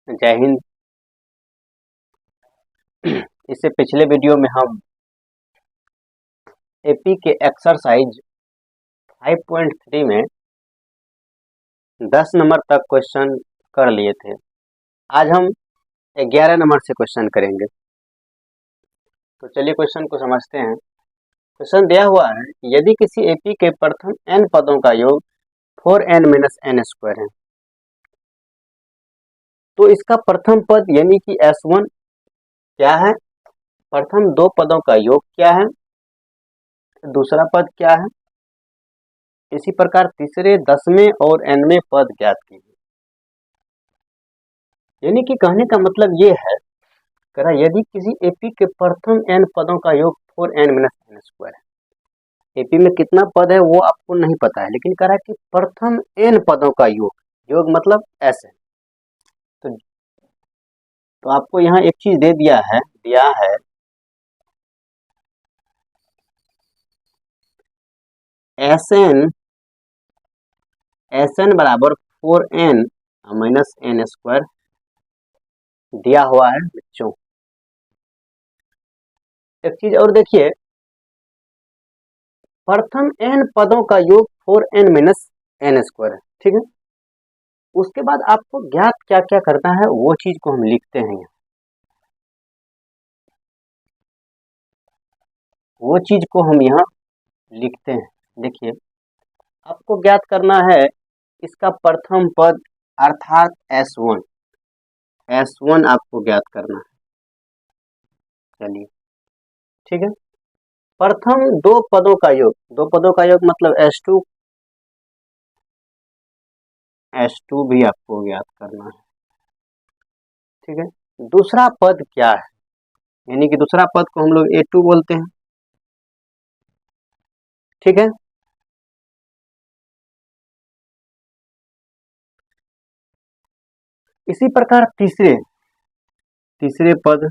जय हिंद। इससे पिछले वीडियो में हम एपी के एक्सरसाइज 5.3 में 10 नंबर तक क्वेश्चन कर लिए थे। आज हम 11 नंबर से क्वेश्चन करेंगे। तो चलिए क्वेश्चन को समझते हैं। क्वेश्चन दिया हुआ है, यदि किसी एपी के प्रथम n पदों का योग 4n-n² है, तो इसका प्रथम पद यानी कि S1 क्या है, प्रथम दो पदों का योग क्या है, दूसरा पद क्या है, इसी प्रकार तीसरे, 10वें और nवें पद ज्ञात कीजिए। यानी कि कहने का मतलब ये है, करा यदि किसी एपी के प्रथम n पदों का योग 4n-n² है, एपी में कितना पद है वो आपको नहीं पता है, लेकिन करा कि प्रथम n पदों का योग मतलब s है। तो आपको यहाँ एक चीज दिया है Sn बराबर 4n-n² दिया हुआ है बच्चों। एक चीज और देखिए, प्रथम n पदों का योग 4n-n² है, ठीक है। उसके बाद आपको ज्ञात क्या क्या करना है वो चीज को हम लिखते हैं। वो चीज को हम यहाँ लिखते हैं। देखिए, आपको ज्ञात करना है इसका प्रथम पद अर्थात S1 आपको ज्ञात करना है। चलिए ठीक है। प्रथम दो पदों का योग मतलब S2 भी आपको ज्ञात करना है, ठीक है। दूसरा पद क्या है, यानी कि दूसरा पद को हम लोग A2 बोलते हैं, ठीक है। इसी प्रकार तीसरे पद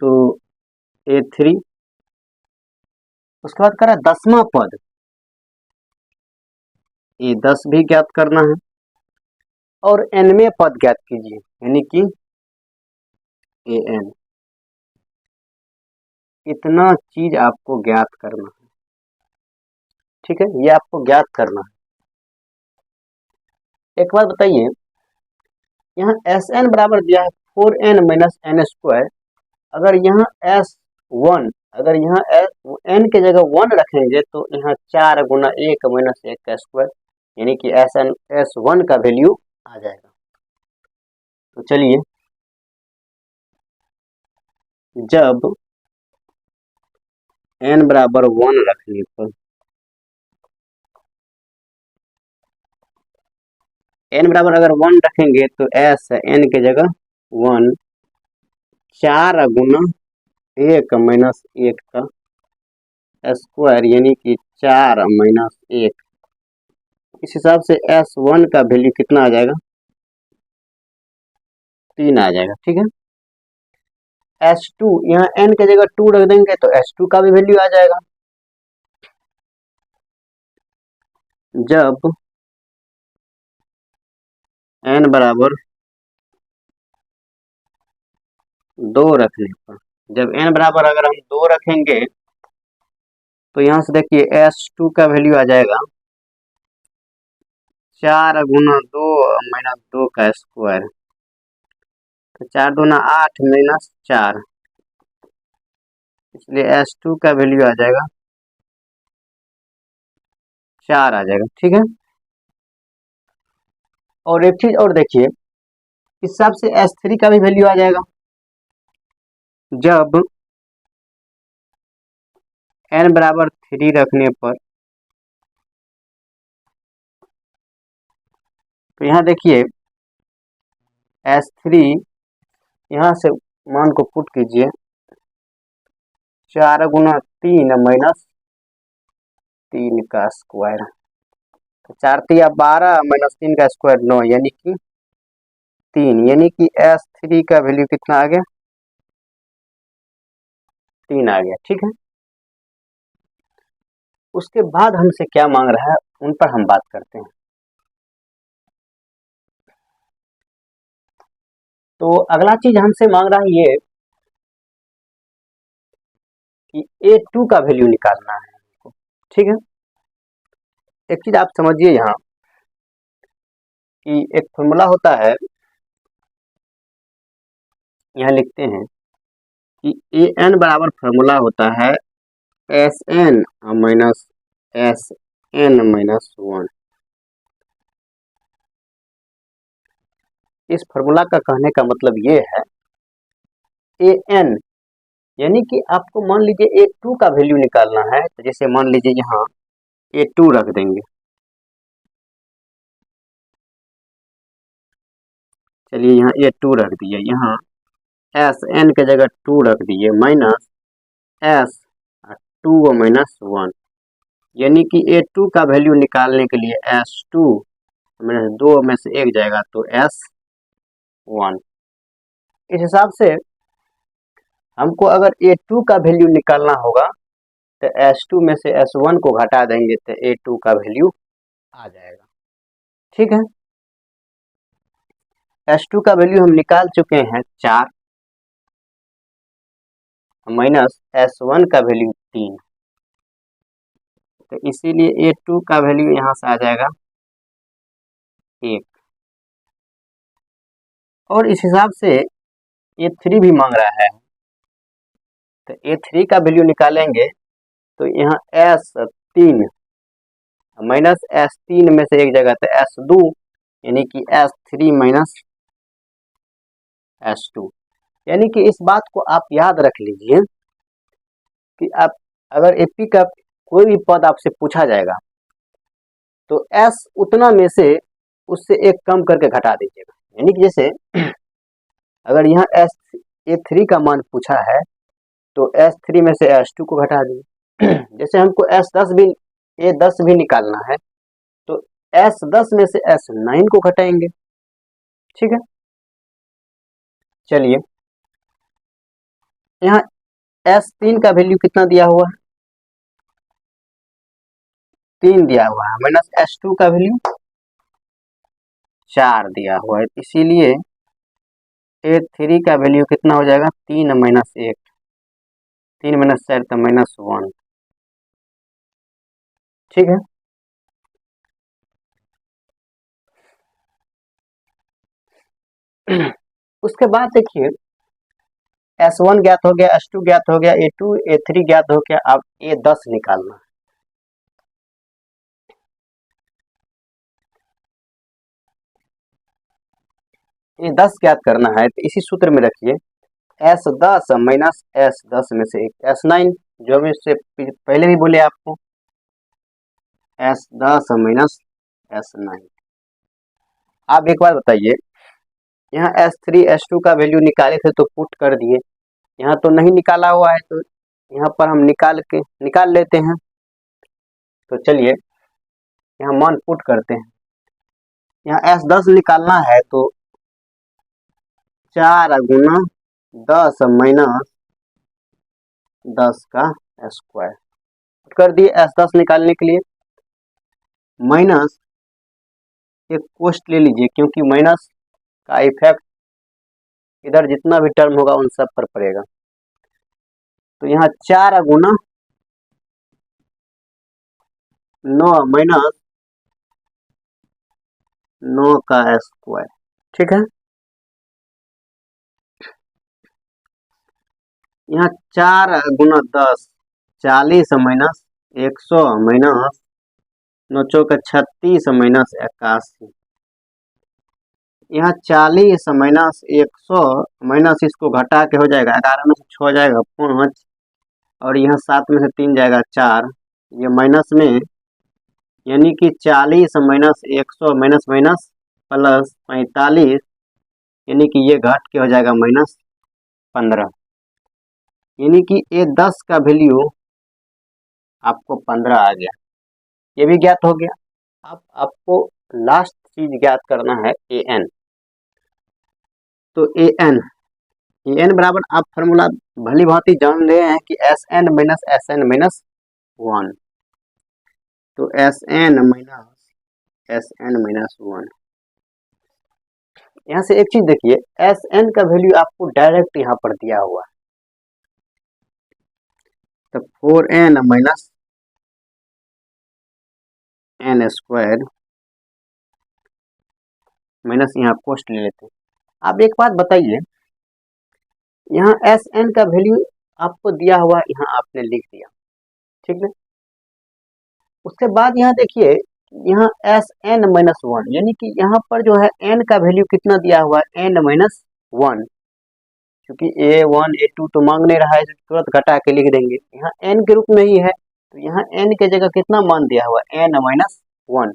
तो A3। उसके बाद करा 10वां पद A10 भी ज्ञात करना है, और nवें पद ज्ञात कीजिए यानी कि AN। इतना चीज आपको ज्ञात करना है, ठीक है। ये आपको ज्ञात करना है। एक बात बताइए, यहाँ Sn बराबर दिया है 4n-n²। अगर यहाँ S1 अगर यहाँ n के जगह 1 रखेंगे तो यहाँ 4 गुना 1-1 का स्क्वायर यानी कि S1 का वैल्यू आ जाएगा। तो चलिए, जब n बराबर 1 रखने पर n बराबर अगर 1 रखेंगे तो S n के जगह 1 4 गुना 1-1 का स्क्वायर यानी कि 4-1। इस हिसाब से S1 का वैल्यू कितना आ जाएगा, 3 आ जाएगा, ठीक है। S2 यहाँ n के जगह 2 रख देंगे तो S2 का भी वैल्यू आ जाएगा। जब n बराबर 2 रखने पर, जब n बराबर अगर हम 2 रखेंगे तो यहाँ से देखिए S2 का वैल्यू आ जाएगा 4 गुना 2-2 का स्क्वायर, तो 4 दूना 8-4, इसलिए S2 का वैल्यू आ जाएगा 4 आ जाएगा, ठीक है। और एक चीज और देखिए, इस हिसाब से S3 का भी वैल्यू आ जाएगा। जब n बराबर 3 रखने पर, तो यहाँ देखिए S3 यहाँ से मान को पुट कीजिए, 4 गुना 3-3 का स्क्वायर, तो 4 तिया 12-3 का स्क्वायर 9 यानी कि 3, यानी कि S3 का वैल्यू कितना आ गया, 3 आ गया, ठीक है। उसके बाद हमसे क्या मांग रहा है उन पर हम बात करते हैं। तो अगला चीज हमसे मांग रहा है ये कि A2 का वैल्यू निकालना है हमको। ठीक है, एक चीज आप समझिए यहाँ कि एक फॉर्मूला होता है, यहाँ लिखते हैं कि AN बराबर फॉर्मूला होता है SN माइनस SN माइनस 1। इस फॉर्मूला का कहने का मतलब ये है AN यानी कि आपको मान लीजिए A2 का वैल्यू निकालना है, तो जैसे मान लीजिए यहाँ A2 रख देंगे। चलिए यहाँ A2 रख दिए, यहाँ SN के जगह 2 रख दिए माइनस S 2 माइनस 1, यानी कि A2 का वैल्यू निकालने के लिए S2 माइनस 2 में से एक जाएगा तो S1। इस हिसाब से हमको अगर A2 का वैल्यू निकालना होगा तो S2 में से S1 को घटा देंगे तो A2 का वैल्यू आ जाएगा। ठीक है, S2 का वैल्यू हम निकाल चुके हैं 4 माइनस S1 का वैल्यू 3, तो इसीलिए A2 का वैल्यू यहाँ से आ जाएगा 1। और इस हिसाब से A3 भी मांग रहा है, तो A3 का वैल्यू निकालेंगे तो यहाँ S3 माइनस S3 में से एक जगह तो S2 यानी कि S3 माइनस S2। यानी कि इस बात को आप याद रख लीजिए कि आप अगर AP का कोई भी पद आपसे पूछा जाएगा तो S उतना में से उससे एक कम करके घटा दीजिएगा। यानी कि जैसे अगर यहाँ A3 का मान पूछा है तो S3 में से S2 को घटा दिए। जैसे हमको A10 भी निकालना है तो S10 में से S9 को घटाएंगे। ठीक है, चलिए यहाँ S3 का वैल्यू कितना दिया हुआ है, 3 दिया हुआ है, माइनस S2 का वैल्यू 4 दिया हुआ है, इसीलिए A3 का वैल्यू कितना हो जाएगा 3 माइनस 1, 3 माइनस 4 तो माइनस 1। ठीक है, उसके बाद देखिए S1 ज्ञात हो गया, S2 ज्ञात हो गया, A2 A3 ज्ञात हो गया, अब A10 निकालना है। A10 ज्ञात करना है तो इसी सूत्र में रखिए S10 माइनस S10 में से एक S9, जो हम इससे पहले भी बोले आपको S10 माइनस S9। आप एक बार बताइए, यहाँ S3 S2 का वैल्यू निकाले थे तो पुट कर दिए, यहाँ तो नहीं निकाला हुआ है तो यहाँ पर हम निकाल लेते हैं। तो चलिए यहाँ मान पुट करते हैं, यहाँ S10 निकालना है तो 4 गुना 10 माइनस 10 का स्क्वायर कर दिए S10 निकालने के लिए। माइनस एक कोष्ट ले लीजिए क्योंकि माइनस का इफेक्ट इधर जितना भी टर्म होगा उन सब पर पड़ेगा। तो यहाँ 4 गुना 9 माइनस 9 का स्क्वायर। ठीक है, यहाँ 4 गुना 10 40 माइनस 100 माइनस 9 चौक 36 माइनस 81। यहाँ 40 माइनस 100 माइनस इसको घटा के हो जाएगा 11 में से 6 हो जाएगा 5, और यहाँ 7 में से 3 जाएगा 4, ये माइनस में यानी कि 40 माइनस 100 माइनस माइनस प्लस 45, यानी कि ये घट के हो जाएगा माइनस 15, यानी कि A10 का वैल्यू आपको 15 आ गया। ये भी ज्ञात हो गया। अब आपको लास्ट चीज ज्ञात करना है AN। तो AN बराबर आप फॉर्मूला भली भांति जान रहे हैं कि SN माइनस SN माइनस 1, तो SN माइनस SN माइनस 1। यहाँ से एक चीज देखिए, एस एन का वैल्यू आपको डायरेक्ट यहाँ पर दिया हुआ है, तो 4n minus N square minus यहाँ कोस्ट ले लेते हैं। आप एक बात बताइए, यहाँ एस एन का वैल्यू आपको दिया हुआ यहाँ आपने लिख दिया, ठीक है। उसके बाद यहाँ देखिए, यहाँ एस एन माइनस वन, यानी कि यहाँ पर जो है एन का वैल्यू कितना दिया हुआ है, एन माइनस वन। क्योंकि ए वन ए टू तो मांग नहीं रहा है, तुरंत घटा के लिख देंगे, यहाँ एन के रूप में ही है, तो यहाँ एन के जगह कितना मान दिया हुआ है, एन माइनस वन।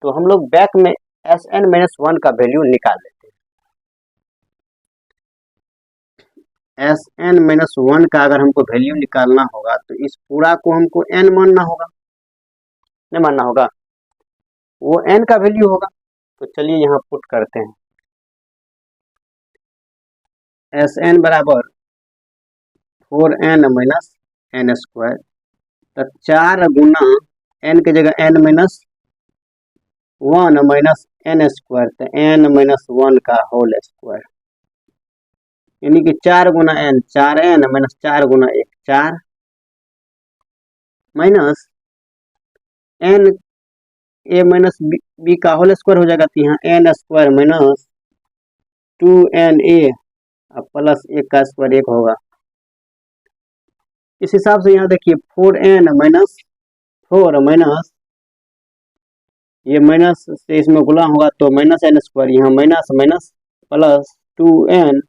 तो हम लोग बैक में एस एन माइनस वन का वैल्यू निकाल लेते हैं। एस एन माइनस वन का अगर हमको वैल्यू निकालना होगा तो इस पूरा को हमको एन मानना होगा, नहीं मानना होगा, वो एन का वैल्यू होगा। तो चलिए यहाँ पुट करते हैं, एस एन बराबर 4n माइनस एन स्क्वायर, तो 4 गुना एन के जगह n minus one minus N square, तो एन माइनस वन का होल स्क्वायर, यानी कि 4 गुना एन, 4n माइनस 4 गुना 1 4 minus n a minus b का होल स्क्वायर हो जाएगा, तो यहाँ N square minus 2na plus 1 का स्क्वायर 1 होगा। इस हिसाब से यहाँ देखिए 4n माइनस 4 माइनस ये माइनस से इसमें गुना होगा तो माइनस एन स्क्वायर, यहाँ माइनस माइनस प्लस 2n,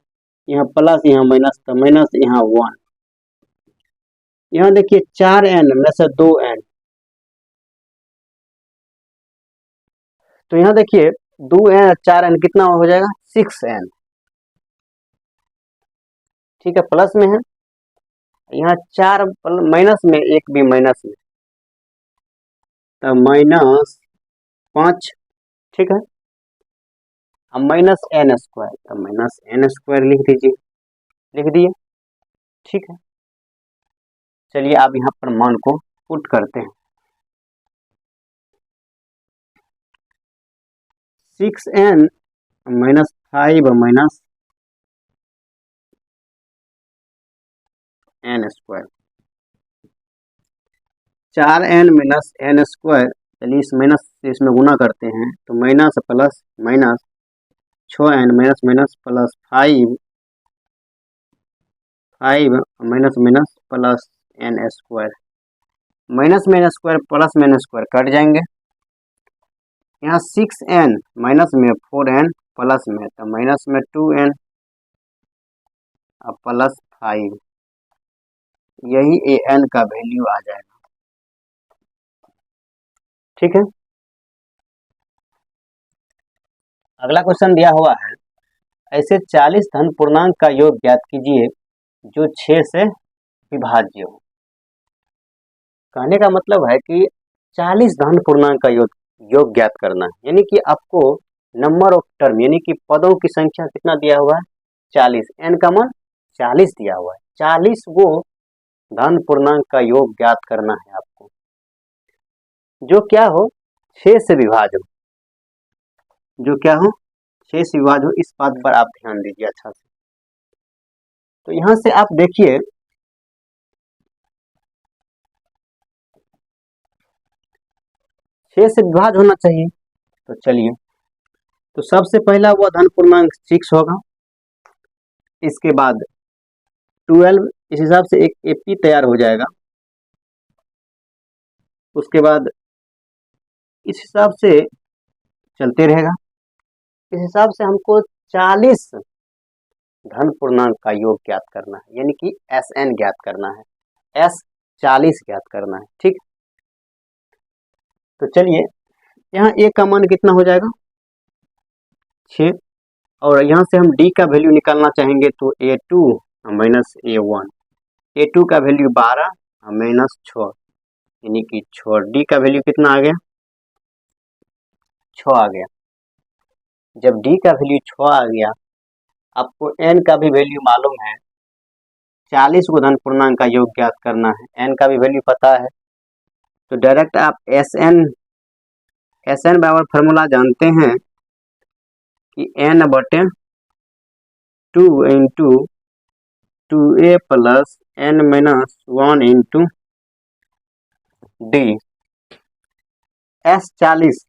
यहाँ प्लस यहाँ माइनस, तो माइनस यहाँ 1। यहाँ देखिए 4n में से 2n, तो यहाँ देखिए 2n 4n कितना हो जाएगा, 6n, ठीक है, प्लस में है। यहाँ 4 माइनस में, एक भी माइनस में, तो माइनस 5, ठीक है। अब माइनस एन स्क्वायर, तो माइनस एन स्क्वायर लिख दीजिए, लिख दिए, ठीक है। चलिए आप यहाँ पर मान को पुट करते हैं, 6n minus 5 minus N square, 4n minus N square, चलिए इस माइनस से इसमें गुना करते हैं, तो minus plus minus 6n minus minus plus 5 minus minus plus n square, minus में एन स्क्वायर प्लस में एन स्क्वायर कट जाएंगे। यहाँ 6n माइनस में 4n प्लस में, तो माइनस में 2n अब प्लस 5, यही ए एन का वैल्यू आ जाएगा, ठीक है। अगला क्वेश्चन दिया हुआ है, ऐसे 40 धन पूर्णांक का योग ज्ञात कीजिए जो 6 से विभाज्य हो। कहने का मतलब है कि 40 धन पूर्णांक का योग ज्ञात करना है, यानी कि आपको नंबर ऑफ टर्म यानी कि पदों की संख्या कितना दिया हुआ है, 40, एन का मान 40 दिया हुआ है, 40 वो धन पूर्णांक का योग ज्ञात करना है आपको, जो क्या हो, 6 से विभाज्य हो, जो क्या हो, 6 से विभाज्य हो। इस बात पर आप ध्यान दीजिए अच्छा से। तो यहां से आप देखिए, छह से विभाज्य होना चाहिए, तो चलिए, तो सबसे पहला वो धन पूर्णांक 6 होगा, इसके बाद 12, इस हिसाब से एक एपी तैयार हो जाएगा, उसके बाद इस हिसाब से चलते रहेगा। इस हिसाब से हमको 40 धन पूर्णांक का योग ज्ञात करना है, यानी कि एस एन ज्ञात करना है, एस 40 ज्ञात करना है, ठीक। तो चलिए, यहाँ ए का मान कितना हो जाएगा, 6, और यहाँ से हम डी का वैल्यू निकालना चाहेंगे तो A2 माइनस A1, A2 का वैल्यू 12 माइनस 6, यानी कि 6, डी का वैल्यू कितना आ गया, 6 आ गया। जब डी का वैल्यू 6 आ गया, आपको एन का भी वैल्यू मालूम है, 40 को धन पूर्णांक का योग ज्ञात करना है, एन का भी वैल्यू पता है, तो डायरेक्ट आप एस एन बराबर फॉर्मूला जानते हैं कि n बटे 2 into 2a plus n minus 1 into D. s 40,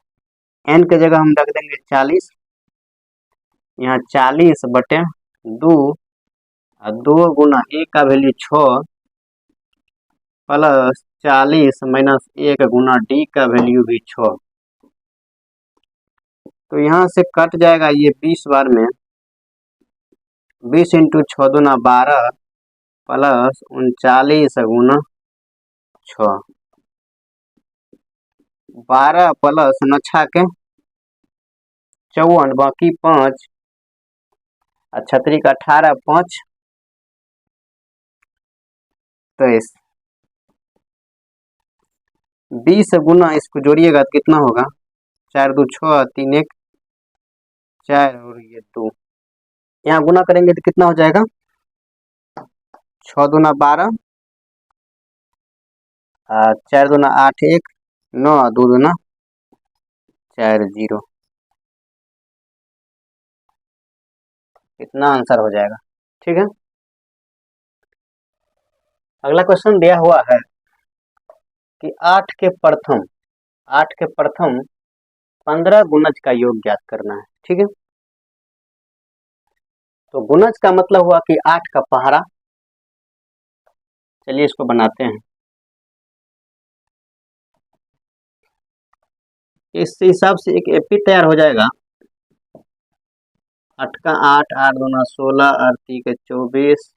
n के जगह हम रख देंगे 40, यहाँ 40 बटे 2 और 2 गुना a का वैल्यू 6 प्लस 40 माइनस 1 गुना डी का वैल्यू भी 6। तो यहाँ से कट जाएगा ये 20 बार में, 20 इंटू 6 दूना 12 प्लस 39 गुना 6, 12 प्लस नछा के 54 बाकी 5 और छतरी का 18 5 23। 20 गुना इसको जोड़िएगा तो कितना होगा, 4 2 6 3 1 4 और ये 2, यहाँ गुना करेंगे तो कितना हो जाएगा, 6 दूना 12 4 दूना 8 1 9 2 दूना 4 0, इतना आंसर हो जाएगा। ठीक है, अगला क्वेश्चन दिया हुआ है कि 8 के प्रथम 15 गुणज का योग ज्ञात करना है। ठीक है, तो गुणज का मतलब हुआ कि 8 का पहाड़ा। चलिए इसको बनाते हैं। इस हिसाब से एक एपी तैयार हो जाएगा। 8 का 8 8 दूना 16 8 3 24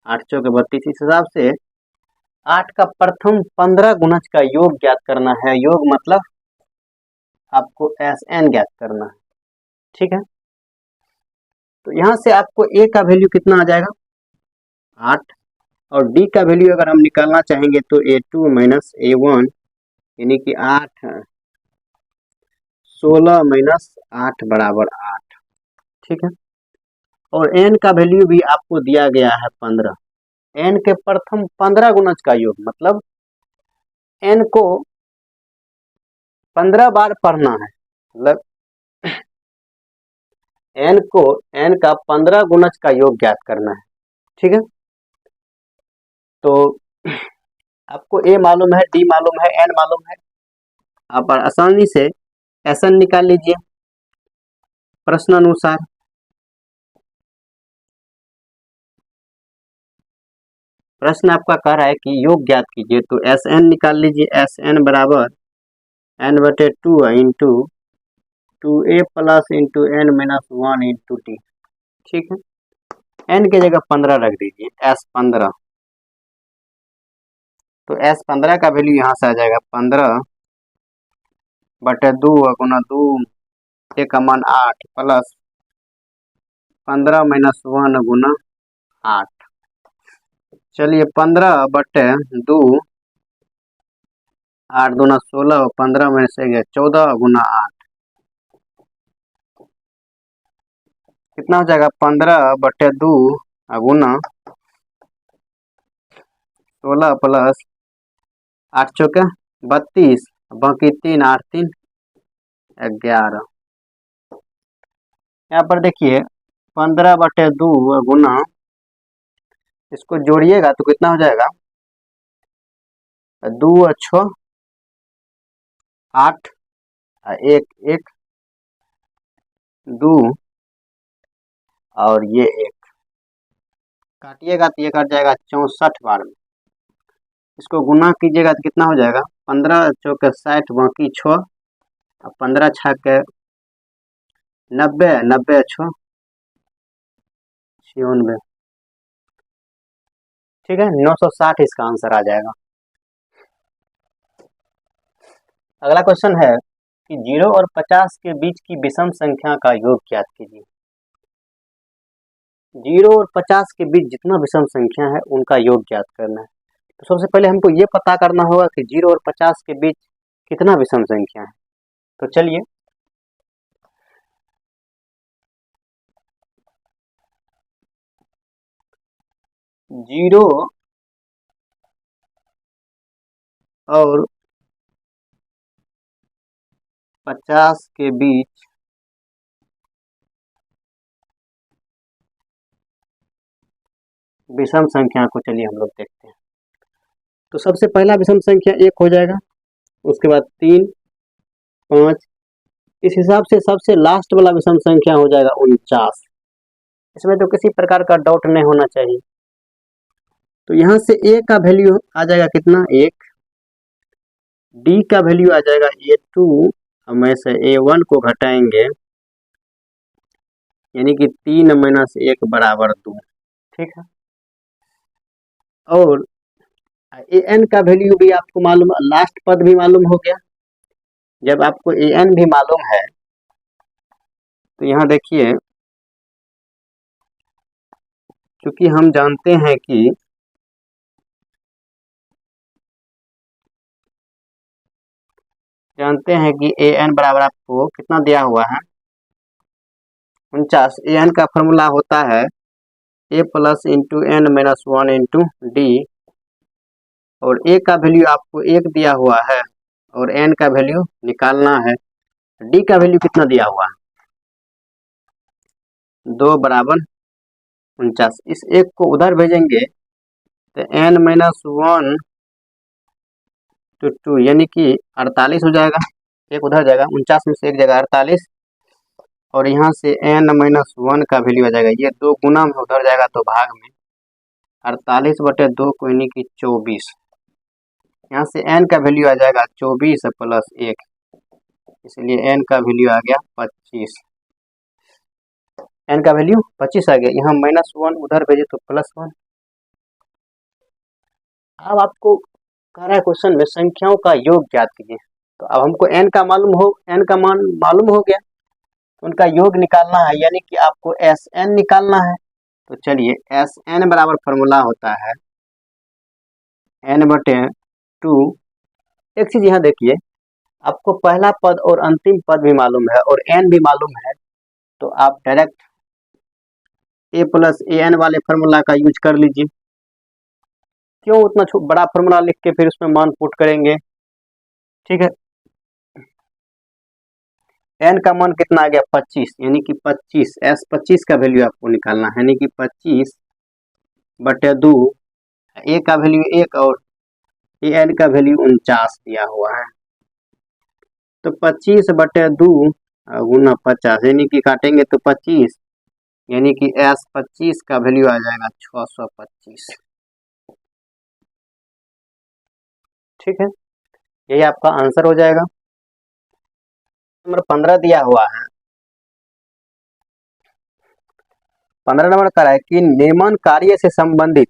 8 चौके 32। इस हिसाब से 8 का प्रथम 15 गुणज का योग ज्ञात करना है। योग मतलब आपको Sn ज्ञात करना है। ठीक है, तो यहाँ से आपको a का वैल्यू कितना आ जाएगा, 8, और d का वैल्यू अगर हम निकालना चाहेंगे तो a2 माइनस a1 यानी कि 8 16 माइनस 8 बराबर 8। ठीक है, और n का वैल्यू भी आपको दिया गया है 15। n के प्रथम 15 गुणज का योग मतलब n को 15 बार पढ़ना है, मतलब n का 15 गुणज का योग ज्ञात करना है। ठीक है, तो आपको a मालूम है, d मालूम है, n मालूम है, आप आसानी से Sn निकाल लीजिए प्रश्न अनुसार। प्रश्न आपका कह रहा है कि योग ज्ञात कीजिए, तो Sn निकाल लीजिए। Sn बराबर n बटे 2 into 2a plus into n minus 1 into T. ठीक है, n के जगह 15 रख दीजिए, S15। तो S15 का वैल्यू यहाँ से आ जाएगा 15 बटे 2 गुना 2 एक का मान 8 प्लस 15 माइनस 1 गुना 8। चलिए 15 बटे 2 8 दूना 16 15 में से गया 14 गुना 8 कितना हो जाएगा, 15 बटे 2 गुना 16 प्लस 8 चौके 32 बाकी 3 8 3 11। यहाँ पर देखिए 15 बटे 2 गुना, इसको जोड़िएगा तो कितना हो जाएगा, 2 6 8 1 1 2 और ये 1 काटिएगा तो ये कट जाएगा 64 बार में। इसको गुना कीजिएगा तो कितना हो जाएगा, 15 चौके 60 बाकी 6 और 15 छक्के 90 90 6 96। ठीक है, 960 इसका आंसर आ जाएगा। अगला क्वेश्चन है कि 0 और 50 के बीच की विषम संख्या का योग ज्ञात कीजिए। 0 और 50 के बीच जितना विषम संख्या है उनका योग ज्ञात करना है। तो सबसे पहले हमको ये पता करना होगा कि 0 और 50 के बीच कितना विषम संख्या है। तो चलिए जीरो और 50 के बीच विषम संख्या को चलिए हम लोग देखते हैं। तो सबसे पहला विषम संख्या 1 हो जाएगा, उसके बाद 3, 5, इस हिसाब से सबसे लास्ट वाला विषम संख्या हो जाएगा 49। इसमें तो किसी प्रकार का डाउट नहीं होना चाहिए। तो यहाँ से A का वैल्यू आ जाएगा कितना, 1, D का वैल्यू आ जाएगा A2, में से A1 को घटाएंगे यानी कि 3 माइनस 1 बराबर 2, ठीक है। और An का वैल्यू भी आपको मालूम, लास्ट पद भी मालूम हो गया। जब आपको An भी मालूम है तो यहाँ देखिए, क्योंकि हम जानते हैं कि An बराबर आपको कितना दिया हुआ है, 49। An का फॉर्मूला होता है A plus into n minus 1 into d, और A का वैल्यू आपको 1 दिया हुआ है और N का वैल्यू निकालना है। D का वैल्यू कितना दिया हुआ है, 2 बराबर 49। इस 1 को उधर भेजेंगे तो N माइनस 1 टू 2 यानी कि 48 हो जाएगा। एक उधर जाएगा, 49 में से एक जगह 48, और यहाँ से N माइनस 1 का वैल्यू आ जाएगा, ये 2 गुना में उधर जाएगा तो भाग में, 48/2 को यानी कि 24। यहाँ से N का वैल्यू आ जाएगा 24 प्लस 1, इसलिए N का वैल्यू आ गया 25। N का वैल्यू 25 आ गया। यहाँ -1 उधर भेजे तो +1। अब आपको कह रहा है क्वेश्चन में संख्याओं का योग ज्ञात कीजिए। तो अब हमको N का मान मालूम हो गया, तो उनका योग निकालना है, यानी कि आपको Sn निकालना है। तो चलिए, Sn बराबर फॉर्मूला होता है n/2। एक चीज यहाँ देखिए, आपको पहला पद और अंतिम पद भी मालूम है और n भी मालूम है, तो आप डायरेक्ट a प्लस an वाले फॉर्मूला का यूज कर लीजिए। क्यों उतना बड़ा फॉर्मूला लिख के फिर उसमें मान पुट करेंगे, ठीक है। n का मान कितना आ गया, 25, यानी कि 25 S25 का वैल्यू आपको निकालना है, यानी कि 25/2, a का वैल्यू 1 और an का वैल्यू 49 दिया हुआ है। तो 25/2 गुना 50, यानी कि काटेंगे तो 25, यानी कि S25 का वैल्यू आ जाएगा 625, ठीक है। यही आपका आंसर हो जाएगा। नंबर 15 दिया हुआ है, 15 नंबर का है कि निर्माण कार्य से संबंधित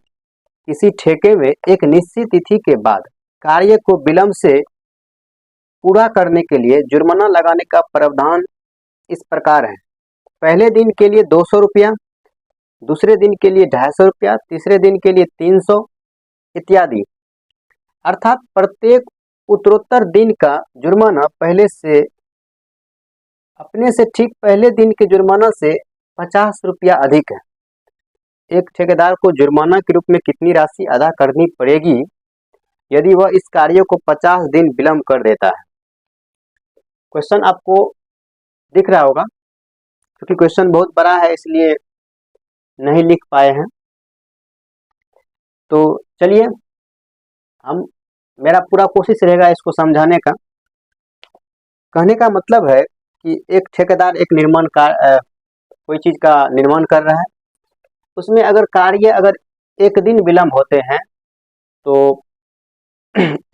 किसी ठेके में एक निश्चित तिथि के बाद कार्य को विलंब से पूरा करने के लिए जुर्माना लगाने का प्रावधान इस प्रकार है। पहले दिन के लिए 200 रुपया, दूसरे दिन के लिए 250 रुपया, तीसरे दिन के लिए 300 इत्यादि। अर्थात प्रत्येक उत्तरोत्तर दिन का जुर्माना अपने से ठीक पहले दिन के जुर्माना से 50 रुपया अधिक है। एक ठेकेदार को जुर्माना के रूप में कितनी राशि अदा करनी पड़ेगी यदि वह इस कार्य को 50 दिन विलंब कर देता है। क्वेश्चन आपको दिख रहा होगा, क्योंकि क्वेश्चन बहुत बड़ा है इसलिए नहीं लिख पाए हैं। तो चलिए, मेरा पूरा कोशिश रहेगा इसको समझाने का। कहने का मतलब है कि एक ठेकेदार एक कोई चीज का निर्माण कर रहा है, उसमें अगर कार्य एक दिन विलंब होते हैं तो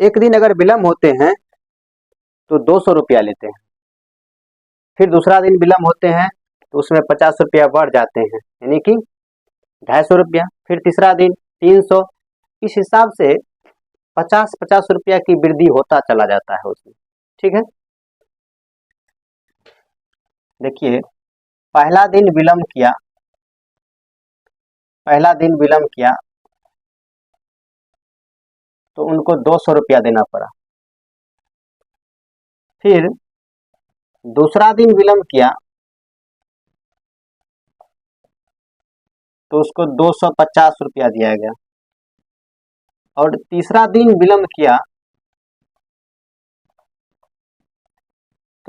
एक दिन अगर विलंब होते हैं तो 200 रुपया लेते हैं, फिर दूसरा दिन विलंब होते हैं तो उसमें 50 रुपया बढ़ जाते हैं, यानी कि 250 रुपया, फिर तीसरा दिन 300, इस हिसाब से 50-50 रुपया की वृद्धि होता चला जाता है उसमें, ठीक है। देखिए, पहला दिन विलंब किया तो उनको 200 रुपया देना पड़ा। फिर दूसरा दिन विलंब किया तो उसको 250 रुपया दिया गया, और तीसरा दिन विलंब किया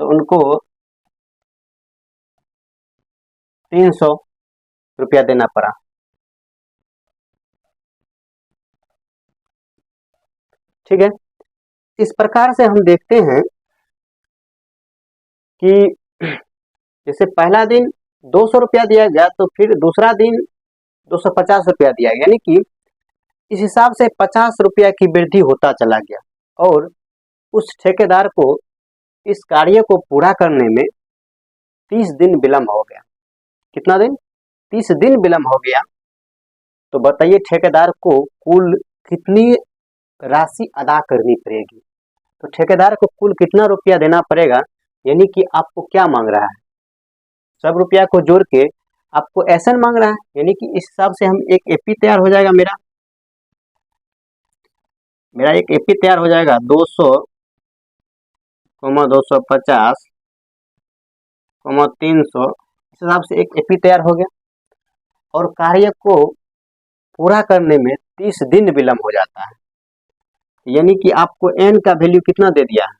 तो उनको 300 रुपया देना पड़ा। ठीक है। इस प्रकार से हम देखते हैं कि जैसे पहला दिन 200 रुपया दिया गया तो फिर दूसरा दिन 250 रुपया दिया, यानी कि इस हिसाब से 50 रुपया की वृद्धि होता चला गया और उस ठेकेदार को इस कार्य को पूरा करने में 30 दिन विलम्ब हो गया। कितना दिन? 30 दिन विलम्ब हो गया। तो बताइए ठेकेदार को कुल कितनी राशि अदा करनी पड़ेगी? तो ठेकेदार को कुल कितना रुपया देना पड़ेगा, यानी कि आपको क्या मांग रहा है? सब रुपया को जोड़ के आपको एसएन मांग रहा है, यानी कि इस हिसाब से हम एक एपी तैयार हो जाएगा। मेरा एक एपी तैयार हो जाएगा 200, 250, 300, इस हिसाब से एक एपी तैयार हो गया और कार्य को पूरा करने में 30 दिन विलम्ब हो जाता है, यानी कि आपको एन का वैल्यू कितना दे दिया है?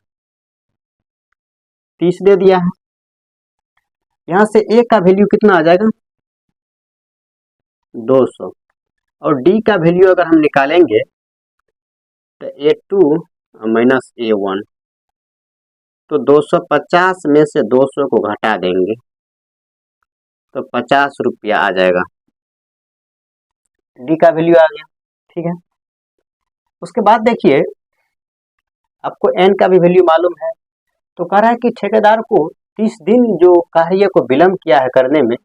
30 दे दिया है। यहाँ से ए का वैल्यू कितना आ जाएगा? 200 और डी का वैल्यू अगर हम निकालेंगे तो A2 माइनस A1, तो 250 में से 200 को घटा देंगे तो 50 रुपया आ जाएगा। डी का वैल्यू आ गया। ठीक है। उसके बाद देखिए आपको एन का भी वैल्यू मालूम है, तो कह रहा है कि ठेकेदार को 30 दिन जो कार्य को विलम्ब किया है करने में,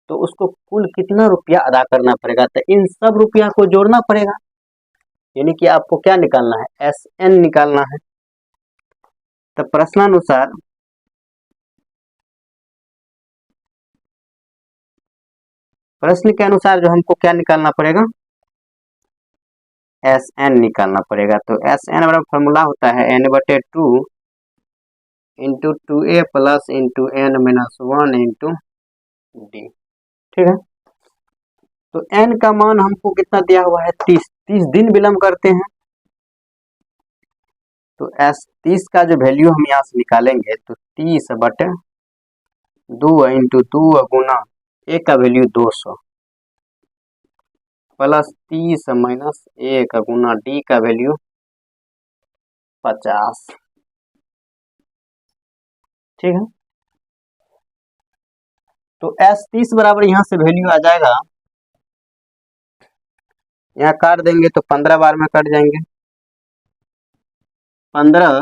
तो उसको कुल कितना रुपया अदा करना पड़ेगा? तो इन सब रुपया को जोड़ना पड़ेगा, यानी कि आपको क्या निकालना है? एस एन निकालना है। तो प्रश्नानुसार प्रश्न के अनुसार जो हमको क्या निकालना पड़ेगा? एस एन निकालना पड़ेगा। तो एस एन बराबर फॉर्मूला होता है n/2 into 2a plus into n minus 1 into D. ठीक है। तो n का मान हमको कितना दिया हुआ है? 30 दिन विलम्ब करते हैं, तो एस 30 का जो वैल्यू हम यहाँ से निकालेंगे तो 30/2 इंटू 2 गुना ए का वैल्यू 200 प्लस 30 माइनस 1 गुना डी का वैल्यू 50। ठीक है। तो एस 30 बराबर यहाँ से वैल्यू आ जाएगा, यहाँ काट देंगे तो 15 बार में कट जाएंगे। 15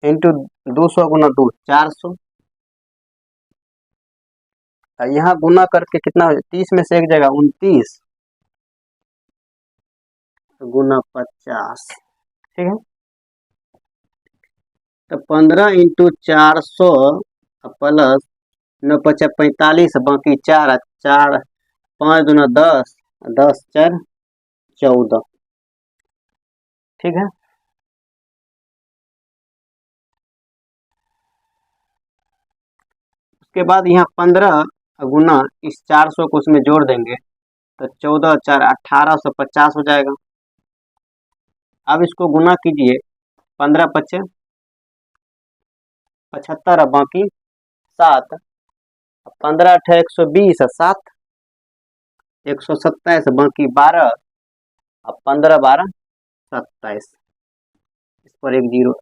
इंटू 200 गुना 2 400, यहाँ गुना करके कितना हो जाए? 30 में से एक जगह 29 गुना 50। ठीक है। तो 15 इंटू 400 प्लस 9×5 = 45, बाकी 4 4 5 दूना 10, 10 4 14। ठीक है। उसके बाद यहाँ 15 गुना इस 400 को उसमें जोड़ देंगे तो 14 4 1850 हो जाएगा। अब इसको गुना कीजिए, 15 × 5 = 75, बाकी 7, 15 × 8 = 120, 7 127, बाकी 12, 15 12 27, इस पर एक जीरो,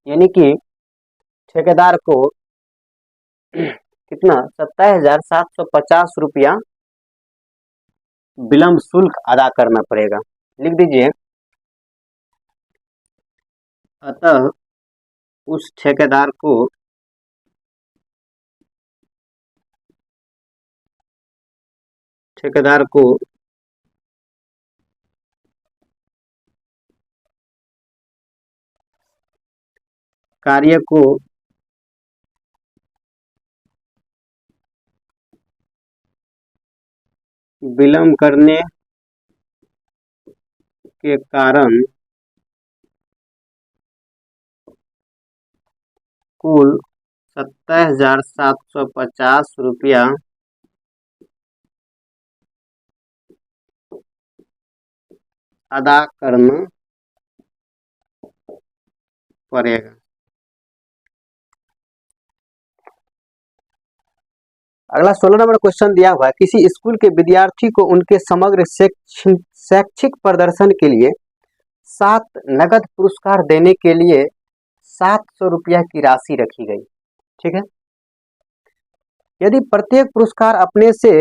यानी कि ठेकेदार को कितना? 27,750 रुपया विलम्ब शुल्क अदा करना पड़ेगा। लिख दीजिए। अतः उस ठेकेदार को कार्य को विलम्ब करने के कारण कुल 27,750 रुपया अदा करना पड़ेगा। अगला 16 नंबर क्वेश्चन दिया हुआ है, किसी स्कूल के विद्यार्थी को उनके समग्र शैक्षिक प्रदर्शन के लिए 7 नगद पुरस्कार देने के लिए 700 रुपया की राशि रखी गई। ठीक है, यदि प्रत्येक पुरस्कार अपने से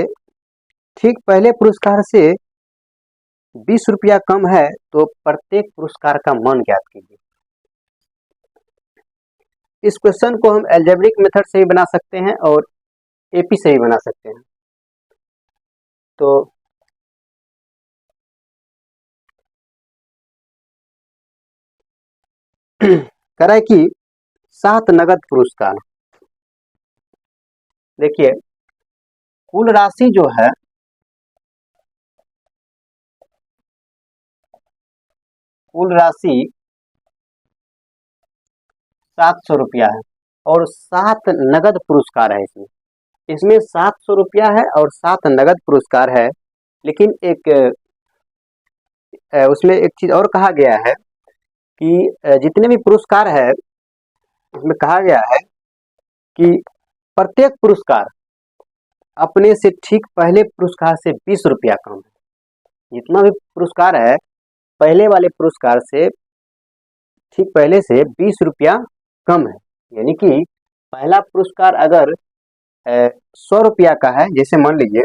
ठीक पहले पुरस्कार से 20 रुपया कम है तो प्रत्येक पुरस्कार का मान ज्ञात कीजिए। इस क्वेश्चन को हम एल्जेब्रिक मेथड से ही बना सकते हैं और एपी से ही बना सकते हैं। तो कह रहा है कि 7 नगद पुरस्कार, देखिए कुल राशि जो है कुल राशि 700 रुपया है और 7 नगद पुरस्कार है। इसमें 700 रुपया है और 7 नगद पुरस्कार है। लेकिन उसमें एक चीज और कहा गया है कि जितने भी पुरस्कार है उसमें कहा गया है कि प्रत्येक पुरस्कार अपने से ठीक पहले पुरस्कार से 20 रुपया कम है। जितना भी पुरस्कार है पहले वाले पुरस्कार से ठीक पहले से 20 रुपया कम है। यानी कि पहला पुरस्कार अगर 100 रुपया का है, जैसे मान लीजिए,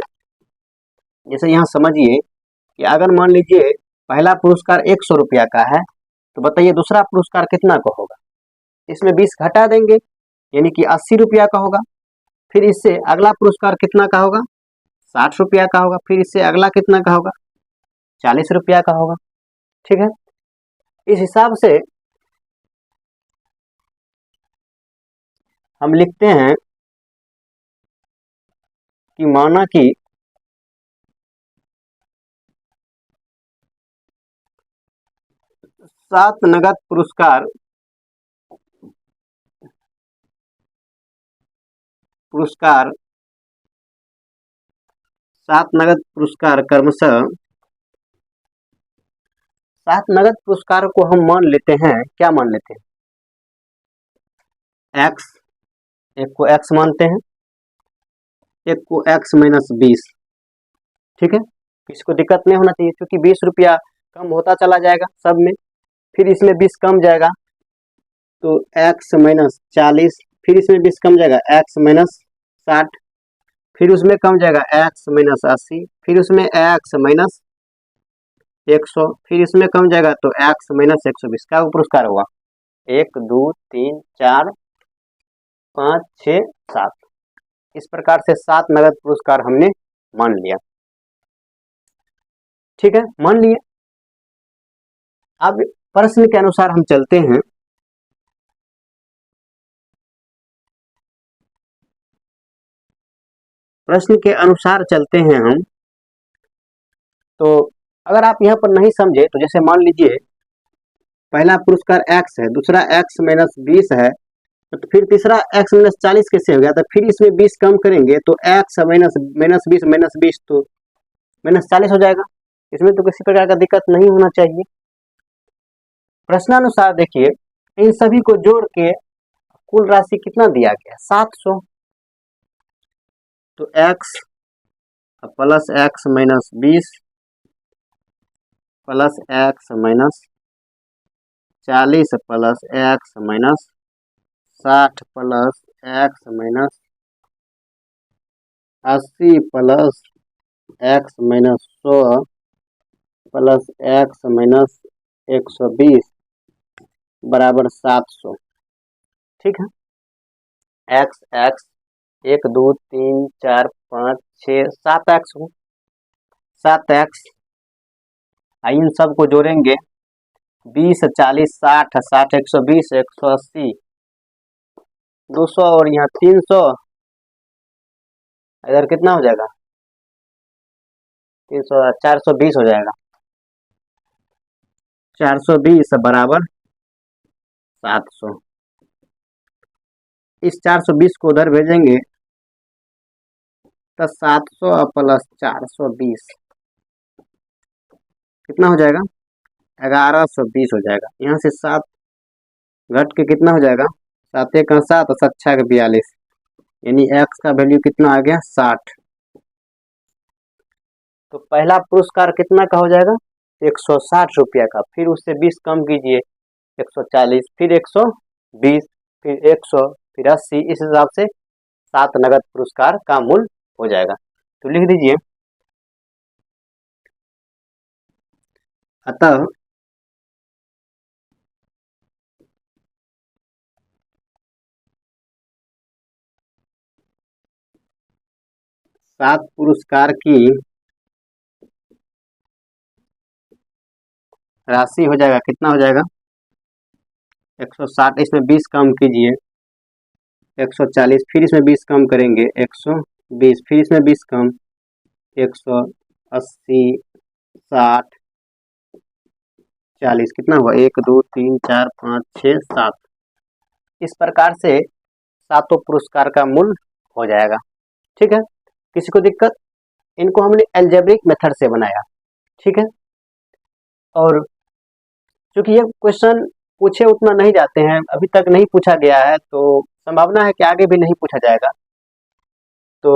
जैसे यहाँ समझिए कि अगर मान लीजिए पहला पुरस्कार 100 रुपया का है तो बताइए दूसरा पुरस्कार कितना का होगा। इसमें 20 घटा देंगे यानी कि 80 रुपया का होगा। फिर इससे अगला पुरस्कार कितना का होगा, 60 रुपया का होगा। फिर इससे अगला कितना का होगा, 40 रुपया का होगा। ठीक है, इस हिसाब से हम लिखते हैं कि माना कि 7 नगद पुरस्कार पुरस्कार 7 नगद पुरस्कार क्रमशः 7 नगद पुरस्कार को हम मान लेते हैं, क्या मान लेते हैं, x, एक को x मानते हैं, एक को x माइनस 20। ठीक है, किसी को दिक्कत नहीं होना चाहिए क्योंकि 20 रुपया कम होता चला जाएगा सब में। फिर इसमें 20 कम जाएगा तो x माइनस 40, फिर इसमें 20 कम जाएगा x माइनस 60, फिर उसमें कम जाएगा x माइनस 80, फिर उसमें x माइनस 100, फिर इसमें कम जाएगा तो x माइनस 120। क्या पुरस्कार हुआ, 1 2 3 4 5 6 7। इस प्रकार से 7 नगद पुरस्कार हमने मान लिया। ठीक है, मान लिए। अब प्रश्न के अनुसार हम चलते हैं। प्रश्न के अनुसार चलते हैं हम। तो अगर आप यहाँ पर नहीं समझे तो जैसे मान लीजिए पहला पुरस्कार x है, दूसरा x माइनस 20 है, तो फिर तीसरा x माइनस 40 कैसे हो गया, तो फिर इसमें 20 कम करेंगे तो x माइनस 20 तो माइनस 40 हो जाएगा। इसमें तो किसी प्रकार का दिक्कत नहीं होना चाहिए। प्रश्नानुसार देखिए इन सभी को जोड़ के कुल राशि कितना दिया गया, 700। तो x plus x minus 20 plus x minus 40 plus x minus 60 plus x minus 80 plus x minus 100 plus x minus 120 बराबर 700। ठीक है, x 1 2 3 4 5 6 7x हो, 7x। इन सब को जोड़ेंगे 20 40 60 60 120 180 200 और यहाँ 300, इधर कितना हो जाएगा, 300 420 हो जाएगा। 420 बराबर 700। इस 420 को उधर भेजेंगे तो 700 प्लस 420 कितना हो जाएगा, 1120 हो जाएगा। यहाँ से 7 घट के कितना हो जाएगा, 7 1 7 7 6 42, यानी x का वैल्यू कितना आ गया 60। तो पहला पुरस्कार कितना का हो जाएगा 160 रुपया का, फिर उससे 20 कम कीजिए 140, फिर 120, फिर 100, फिर 80, इस हिसाब से 7 नगद पुरस्कार का मूल्य हो जाएगा। तो लिख दीजिए अतः सात पुरस्कार की राशि हो जाएगा, कितना हो जाएगा 160, इसमें 20 कम कीजिए 140, फिर इसमें 20 कम करेंगे 120, फिर इसमें 20 कम 180, 60, 40, कितना हुआ 1 2 3 4 5 6 7। इस प्रकार से सातों पुरस्कार का मूल्य हो जाएगा। ठीक है, किसी को दिक्कत? इनको हमने अलजेब्रिक मेथड से बनाया। ठीक है, और चूंकि ये क्वेश्चन पूछे उतना नहीं जाते हैं, अभी तक नहीं पूछा गया है, तो संभावना है कि आगे भी नहीं पूछा जाएगा। तो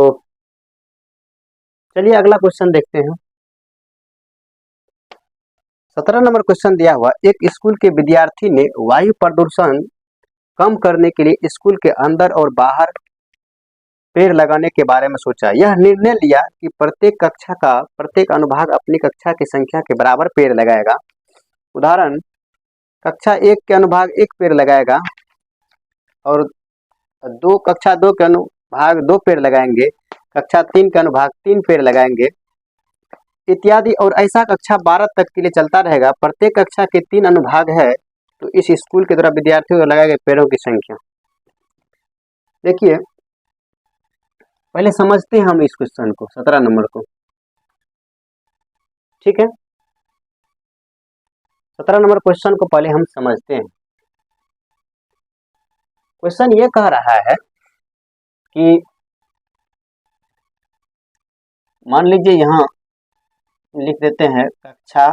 चलिए अगला क्वेश्चन देखते हैं। 17 नंबर क्वेश्चन दिया हुआ, एक स्कूल के विद्यार्थी ने वायु प्रदूषण कम करने के लिए स्कूल के अंदर और बाहर पेड़ लगाने के बारे में सोचा। यह निर्णय लिया कि प्रत्येक कक्षा का प्रत्येक अनुभाग अपनी कक्षा की संख्या के बराबर पेड़ लगाएगा। उदाहरण, कक्षा 1 के अनुभाग 1 पेड़ लगाएगा और कक्षा 2 के अनुभाग 2 पेड़ लगाएंगे, कक्षा 3 के अनुभाग 3 पेड़ लगाएंगे इत्यादि, और ऐसा कक्षा 12 तक के लिए चलता रहेगा। प्रत्येक कक्षा के 3 अनुभाग है, तो इस स्कूल के द्वारा विद्यार्थियों को लगाए गए पेड़ों की संख्या। देखिए पहले समझते हैं हम इस क्वेश्चन को, 17 नंबर को। ठीक है, 17 नंबर क्वेश्चन को पहले हम समझते हैं। क्वेश्चन ये कह रहा है कि मान लीजिए यहाँ लिख देते हैं कक्षा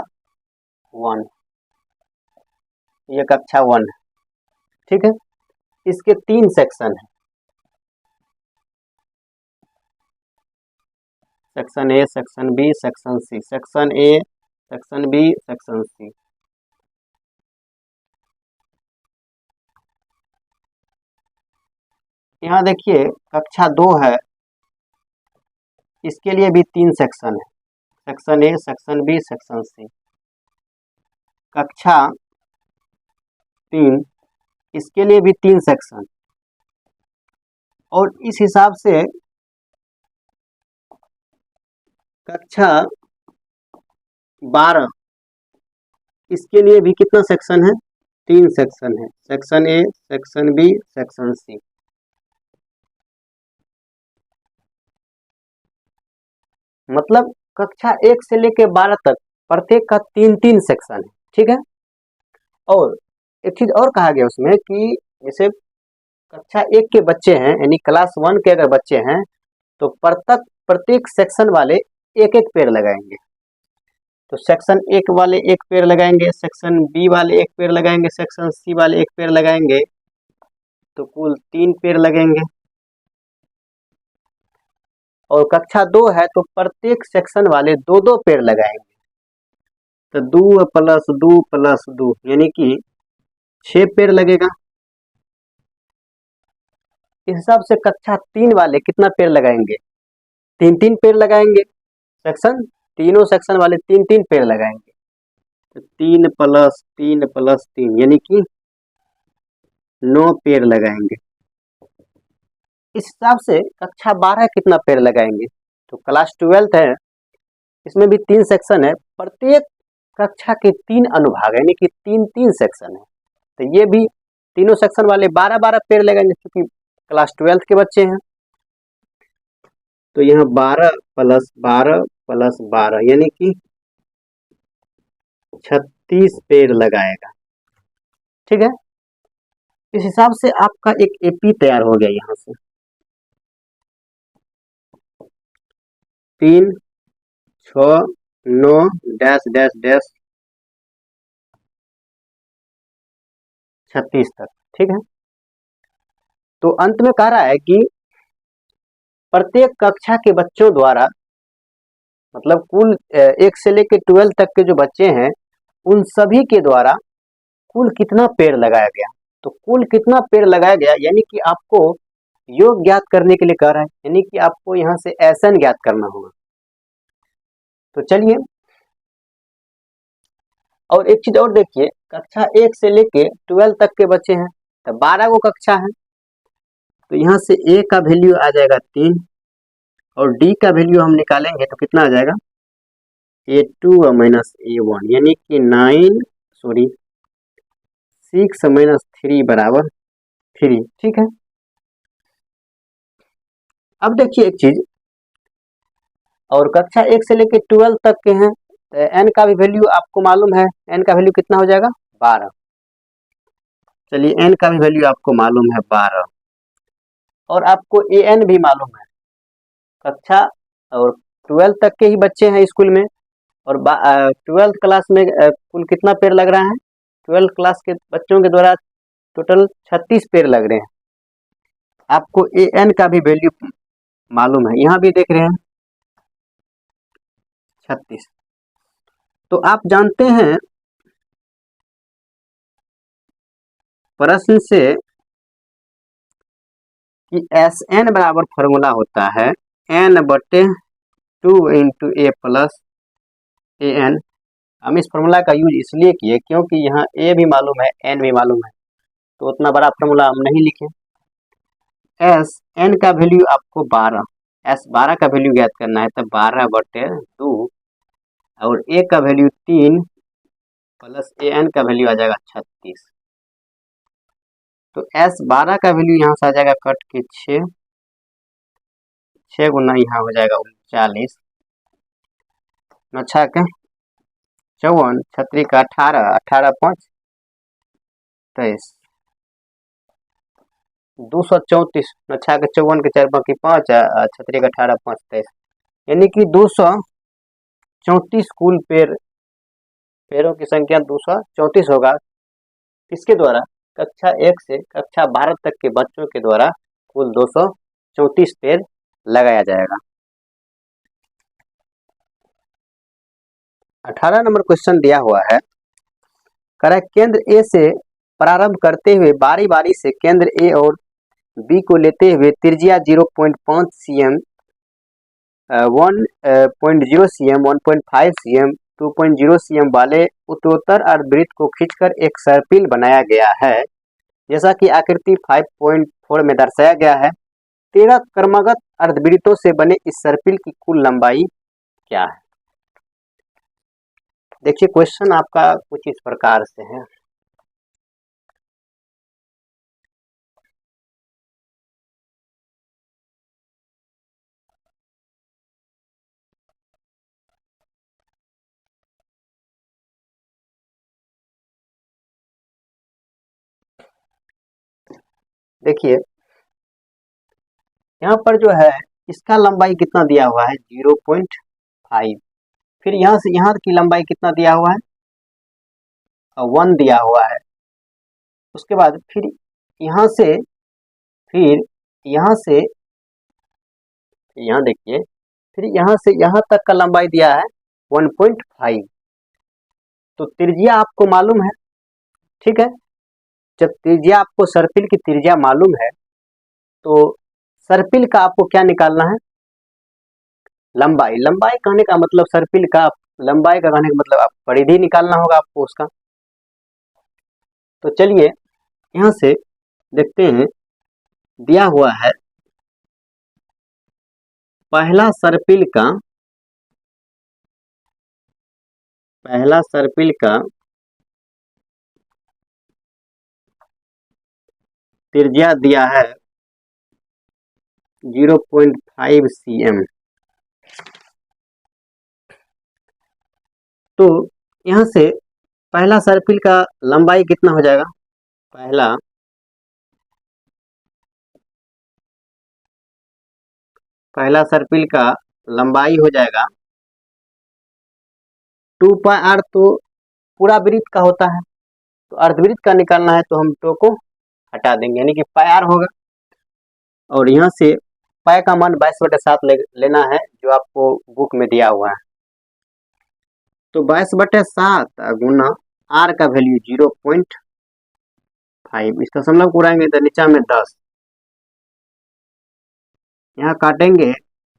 1, ये कक्षा 1 है। ठीक है, इसके 3 सेक्शन है, section A, section B, section C. Section A, section B, section C. यहाँ देखिए कक्षा 2 है, इसके लिए भी 3 सेक्शन है, section A, section B, section C. कक्षा 3, इसके लिए भी 3 सेक्शन, और इस हिसाब से कक्षा 12, इसके लिए भी कितना सेक्शन है 3 सेक्शन है, section A, section B, section C. मतलब कक्षा 1 से लेकर 12 तक प्रत्येक का 3-3 सेक्शन है। ठीक है, और एक चीज और कहा गया उसमें कि जैसे कक्षा 1 के बच्चे हैं, यानी क्लास 1 के अगर बच्चे हैं, तो प्रत्येक सेक्शन वाले एक एक पेड़ लगाएंगे। तो सेक्शन 1 वाले 1 पेड़ लगाएंगे, सेक्शन बी वाले 1 पेड़ लगाएंगे, सेक्शन सी वाले 1 पेड़ लगाएंगे, तो कुल 3 पेड़ लगेंगे। और कक्षा 2 है तो प्रत्येक सेक्शन वाले 2-2 पेड़ लगाएंगे, तो 2 प्लस 2 प्लस 2 यानी कि 6 पेड़ लगेगा। इस हिसाब से कक्षा 3 वाले कितना पेड़ लगाएंगे 3-3 पेड़ लगाएंगे, तीनों सेक्शन वाले 3-3 पेड़ लगाएंगे, तो 3 प्लस 3 प्लस 3 यानी कि 9 पेड़ लगाएंगे। इस हिसाब से कक्षा 12 कितना पेड़ लगाएंगे, तो क्लास 12 है, इसमें भी 3 सेक्शन है, प्रत्येक कक्षा के 3 अनुभाग यानी कि 3-3 सेक्शन है, तो ये भी तीनों सेक्शन वाले 12-12 पेड़ लगाएंगे, क्योंकि क्लास 12 के बच्चे हैं। तो यहाँ 12 प्लस 12 प्लस 12 यानी कि 36 पेड़ लगाएगा। ठीक है, इस हिसाब से आपका एक एपी तैयार हो गया। यहाँ से 3 6 9 डैश डैश डैश 36 तक। ठीक है, तो अंत में कह रहा है कि प्रत्येक कक्षा के बच्चों द्वारा, मतलब कुल 1 से लेकर 12 तक के जो बच्चे हैं उन सभी के द्वारा कुल कितना पेड़ लगाया गया। तो कुल कितना पेड़ लगाया गया यानी कि आपको योग ज्ञात करने के लिए कह रहा है, यानी कि आपको यहाँ से SN ज्ञात करना होगा। तो चलिए, और एक चीज और देखिए, कक्षा 1 से लेके 12 तक के बच्चे हैं, तो 12 को कक्षा है, तो यहाँ से A का वैल्यू आ जाएगा 3 और D का वैल्यू हम निकालेंगे तो कितना आ जाएगा A2 माइनस A1, यानी कि 6 माइनस 3 बराबर 3। ठीक है, अब देखिए एक चीज, और कक्षा 1 से लेकर 12 तक के हैं, n का भी वैल्यू आपको मालूम है, n का वैल्यू कितना हो जाएगा 12। चलिए, n का भी वैल्यू आपको मालूम है 12, और आपको an भी मालूम है। कक्षा और 12 तक के ही बच्चे हैं स्कूल में, और 12th क्लास में कुल कितना पेड़ लग रहा है, 12th क्लास के बच्चों के द्वारा टोटल 36 पेड़ लग रहे हैं। आपको an का भी वैल्यू मालूम है, यहाँ भी देख रहे हैं 36। तो आप जानते हैं प्रश्न से कि SN बराबर फॉर्मूला होता है n/2 × A प्लस AN। हम इस फॉर्मूला का यूज इसलिए किए क्योंकि यहाँ A भी मालूम है, N भी मालूम है, तो उतना बड़ा फॉर्मूला हम नहीं लिखे। SN का वैल्यू आपको 12, S12 का वैल्यू ज्ञात करना है, तो 12/2 और A का वैल्यू 3 प्लस AN का वैल्यू आ जाएगा 36। तो S12 का वैल्यू यहाँ से आ जाएगा कट के 6 गुना यहाँ हो जाएगा 39, 9 के 54, 36 का 18, 18 5 23, 234, 9 के 54 के 4 बाकी 5, 36 का 18 5 23, यानी कि 234 कुल पेड़ों की संख्या 234 होगा। किसके द्वारा, कक्षा 1 से कक्षा 12 तक के बच्चों के द्वारा कुल 234 पेड़ लगाया जाएगा। 18 नंबर क्वेश्चन दिया हुआ है, कह रहा है केंद्र A से प्रारंभ करते हुए बारी बारी से केंद्र A और B को लेते हुए त्रिज्या 0.5 cm, 1.0 cm, 1.5 cm, 2.0 cm वाले उत्तरोत्तर अर्धवृत्त को खींचकर एक सर्पिल बनाया गया है, जैसा कि आकृति 5.4 में दर्शाया गया है। 13 क्रमागत अर्धवृत्तों से बने इस सर्पिल की कुल लंबाई क्या है। देखिए, क्वेश्चन आपका कुछ इस प्रकार से है। देखिए, यहाँ पर जो है इसका लंबाई कितना दिया हुआ है 0.5, फिर यहाँ से यहाँ की लंबाई कितना दिया हुआ है 1 दिया हुआ है। उसके बाद फिर यहाँ से यहाँ देखिए, फिर यहाँ से यहाँ तक का लंबाई दिया है 1.5। तो त्रिज्या आपको मालूम है, ठीक है। जब त्रिज्या आपको सर्पिल की त्रिज्या मालूम है तो सर्पिल का आपको क्या निकालना है, लंबाई। लंबाई कहने का मतलब सर्पिल का लंबाई का कहने का मतलब आप परिधि निकालना होगा आपको उसका। तो चलिए यहाँ से देखते हैं, दिया हुआ है पहला सर्पिल का त्रिज्या दिया है 0.5 cm। तो यहाँ से पहला सर्पिल का लंबाई कितना हो जाएगा, पहला सर्पिल का लंबाई हो जाएगा 2πr। तो पूरा वृत्त का होता है, तो अर्धवृत्त का निकालना है तो हम 2 को हटा देंगे, यानी कि πr होगा। और यहाँ से पाई का मान 22/7 लेना है जो आपको बुक में दिया हुआ है। तो 22/7 गुना आर का वैल्यू 0.5, इस दशमलव को उड़ाएंगे तो नीचा में 10, यहाँ काटेंगे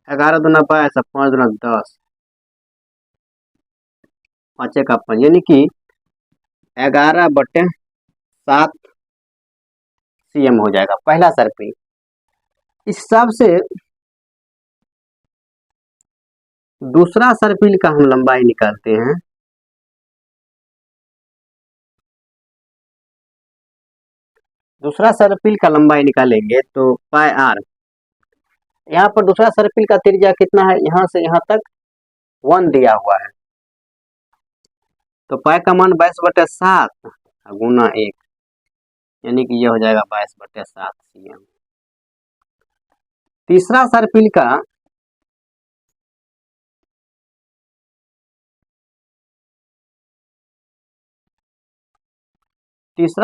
11 दूना 22, 5 दूना 10, 5 का 5, यानी कि 11/7 cm हो जाएगा पहला सर्पिल। इस हिसाब से दूसरा सर्पिल का हम लंबाई निकालते हैं। दूसरा सर्पिल का लंबाई निकालेंगे तो पाई आर, यहाँ पर दूसरा सर्पिल का त्रिज्या कितना है, यहाँ से यहाँ तक 1 दिया हुआ है, तो पाई का मान 22/7 गुना 1, यानी कि यह हो जाएगा 22/7 cm। तीसरा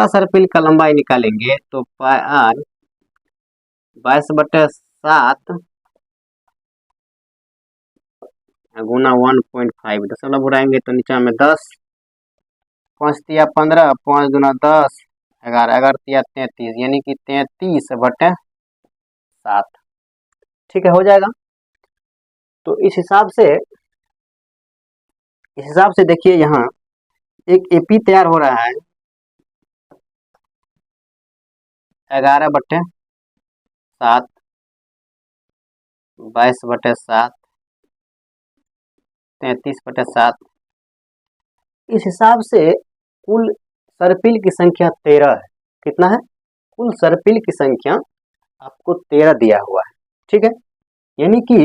सर्पिल का लंबाई निकालेंगे तो पाई आर 22/7 गुना 1.5, दशमलव उड़ाएंगे तो नीचा में 10, 5 तिया 15, 5 दूना 10, 11, 11 तिया 33, यानी कि 33/7। ठीक है, हो जाएगा। तो इस हिसाब से देखिए यहाँ एक एपी तैयार हो रहा है 11/7, 22/7, 33/7। इस हिसाब से कुल सर्पिल की संख्या 13 है। कितना है? कुल सर्पिल की संख्या आपको 13 दिया हुआ है। ठीक है, यानी कि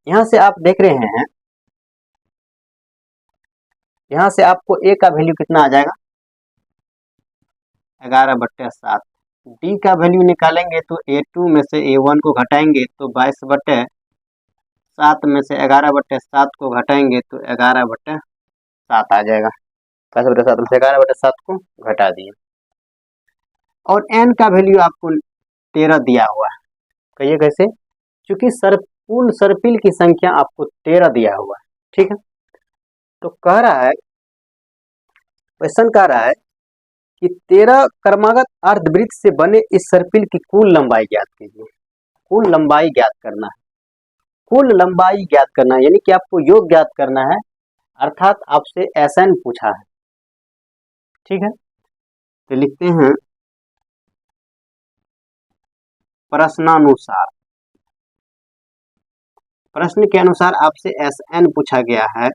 यहाँ से आप देख रहे हैं, यहाँ से आपको ए का वैल्यू कितना आ जाएगा 11/7। डी का वैल्यू निकालेंगे तो A2 में से A1 को घटाएंगे तो 22/7 में से 11/7 को घटाएंगे तो 11/7 आ जाएगा। 22/7 में से 11/7 को घटा दिए। और n का वैल्यू आपको 13 दिया हुआ है। कहिए कैसे? क्योंकि कुल सर्पिल की संख्या आपको 13 दिया हुआ है। ठीक है, तो कह रहा है, क्वेश्चन कह रहा है कि 13 क्रमागत अर्धवृत्त से बने इस सर्पिल की कुल लंबाई ज्ञात कीजिए। कुल लंबाई ज्ञात करना है, कुल लंबाई ज्ञात करना है, यानी कि आपको योग ज्ञात करना है, अर्थात आपसे SN पूछा है। ठीक है, तो लिखते हैं प्रश्नानुसार, प्रश्न के अनुसार आपसे SN पूछा गया है,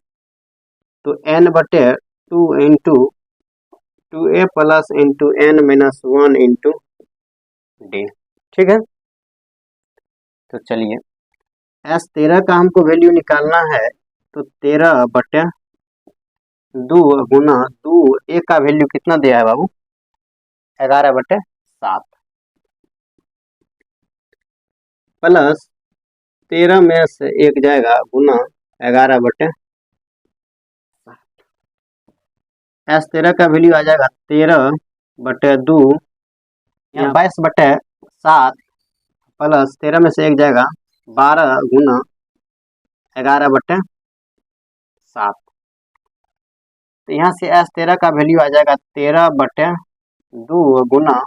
तो n/2 into 2a plus into n-1 into d। ठीक है, तो चलिए S13 का हमको वैल्यू निकालना है, तो 13/2 गुना 2 a का वैल्यू कितना दिया है बाबू 11/7 प्लस 13 में से 1 जाएगा गुना 11/7। S13 का वैल्यू आ जाएगा 13/2, यहाँ 22/7 प्लस 13 में से 1 जाएगा 12 गुना 11/7। तो यहाँ से S13 का वैल्यू आ जाएगा 13/2 गुना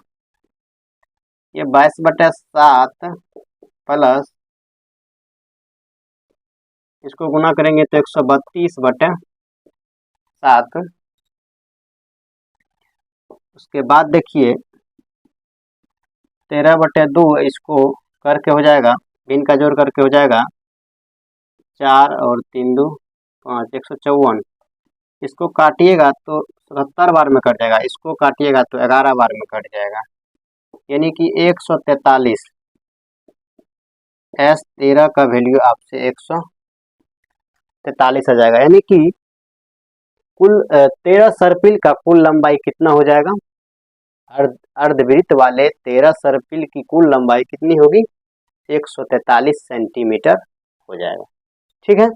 ये 22/7 प्लस इसको गुना करेंगे तो 132/7। उसके बाद देखिए 13/2 इसको करके हो जाएगा, भिन्न का जोड़ करके हो जाएगा 4 और 3 2 5, 154। इसको काटिएगा तो 77 बार में कट जाएगा, इसको काटिएगा तो 11 बार में कट जाएगा, यानी कि 143। S13 का वैल्यू आपसे 143 आ जाएगा, यानी कि कुल 13 सर्पिल का कुल लंबाई कितना हो जाएगा, अर्धवृत्त वाले 13 सर्पिल की कुल लंबाई कितनी होगी 143 सेंटीमीटर हो जाएगा। ठीक है,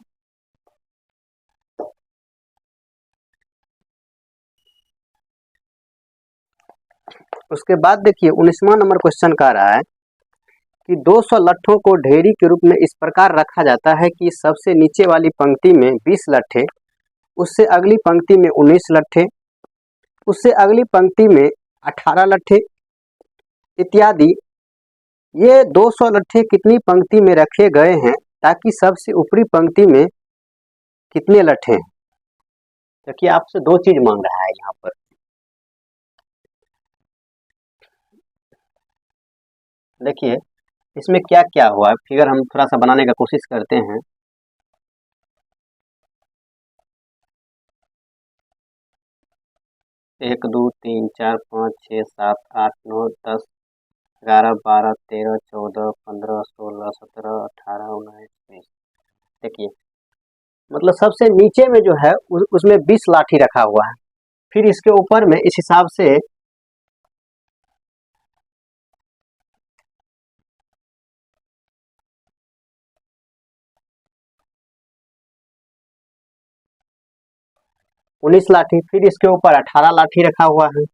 उसके बाद देखिए 19वां नंबर क्वेश्चन का रहा है कि 200 लट्ठों को ढेरी के रूप में इस प्रकार रखा जाता है कि सबसे नीचे वाली पंक्ति में 20 लट्ठे, उससे अगली पंक्ति में 19 लट्ठे, उससे अगली पंक्ति में 18 लट्ठे इत्यादि। ये 200 लट्ठे कितनी पंक्ति में रखे गए हैं, ताकि सबसे ऊपरी पंक्ति में कितने लट्ठे हैं। देखिए आपसे दो चीज मांग रहा है यहाँ पर। देखिए इसमें क्या क्या हुआ है, फिगर हम थोड़ा सा बनाने का कोशिश करते हैं। एक, दो, तीन, चार, 5, 6, 7, 8, 9, 10, 11, 12, 13, 14, 15, 16, 17, 18, 19, 20। देखिए मतलब सबसे नीचे में जो है उसमें 20 लाठी रखा हुआ है। फिर इसके ऊपर में इस हिसाब से उन्नीस लाठी, फिर इसके ऊपर 18 लाठी रखा हुआ है।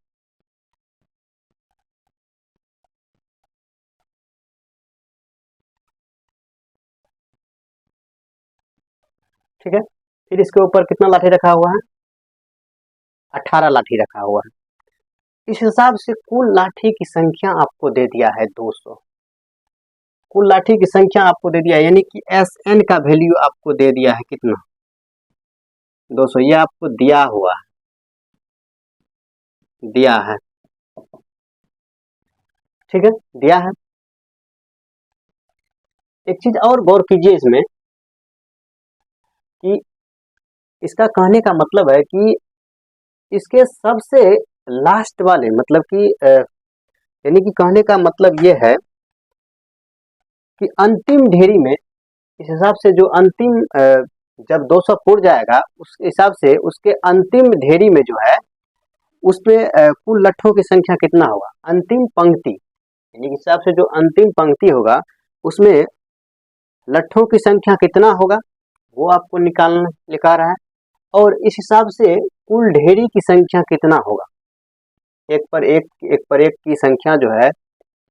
ठीक है, फिर इसके ऊपर कितना लाठी रखा हुआ है, 18 लाठी रखा हुआ है। इस हिसाब से कुल लाठी की संख्या आपको दे दिया है 200। कुल लाठी की संख्या आपको दे दिया है, यानी कि Sn का वैल्यू आपको दे दिया है कितना, 200। ये आपको दिया हुआ है, दिया है, ठीक है, दिया है। एक चीज और गौर कीजिए इसमें कि इसका कहने का मतलब है कि इसके सबसे लास्ट वाले मतलब कि यानी कि कहने का मतलब ये है कि अंतिम ढेरी में, इस हिसाब से जो अंतिम जब 200 पूर्ण जाएगा उस हिसाब से उसके अंतिम ढेरी में जो है उसमें कुल लट्ठों की संख्या कितना होगा, अंतिम पंक्ति यानी कि हिसाब से जो अंतिम पंक्ति होगा उसमें लट्ठों की संख्या कितना होगा वो आपको निकालना लिखा रहा है। और इस हिसाब से कुल ढेरी की संख्या कितना होगा, एक पर एक की संख्या जो है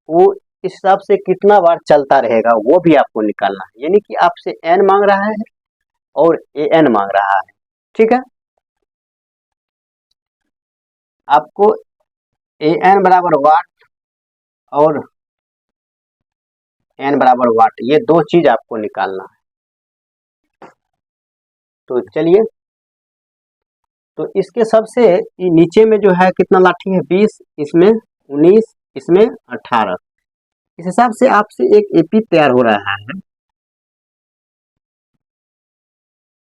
वो इस हिसाब से कितना बार चलता रहेगा वो भी आपको निकालना है। यानी कि आपसे n मांग रहा है और an मांग रहा है। ठीक है, आपको an बराबर वाट और n बराबर वाट, ये दो चीज आपको निकालना है। तो चलिए, तो इसके सबसे नीचे में जो है कितना लाठी है, 20, इसमें 19, इसमें 18। इस हिसाब से आपसे एक एपी तैयार हो रहा है,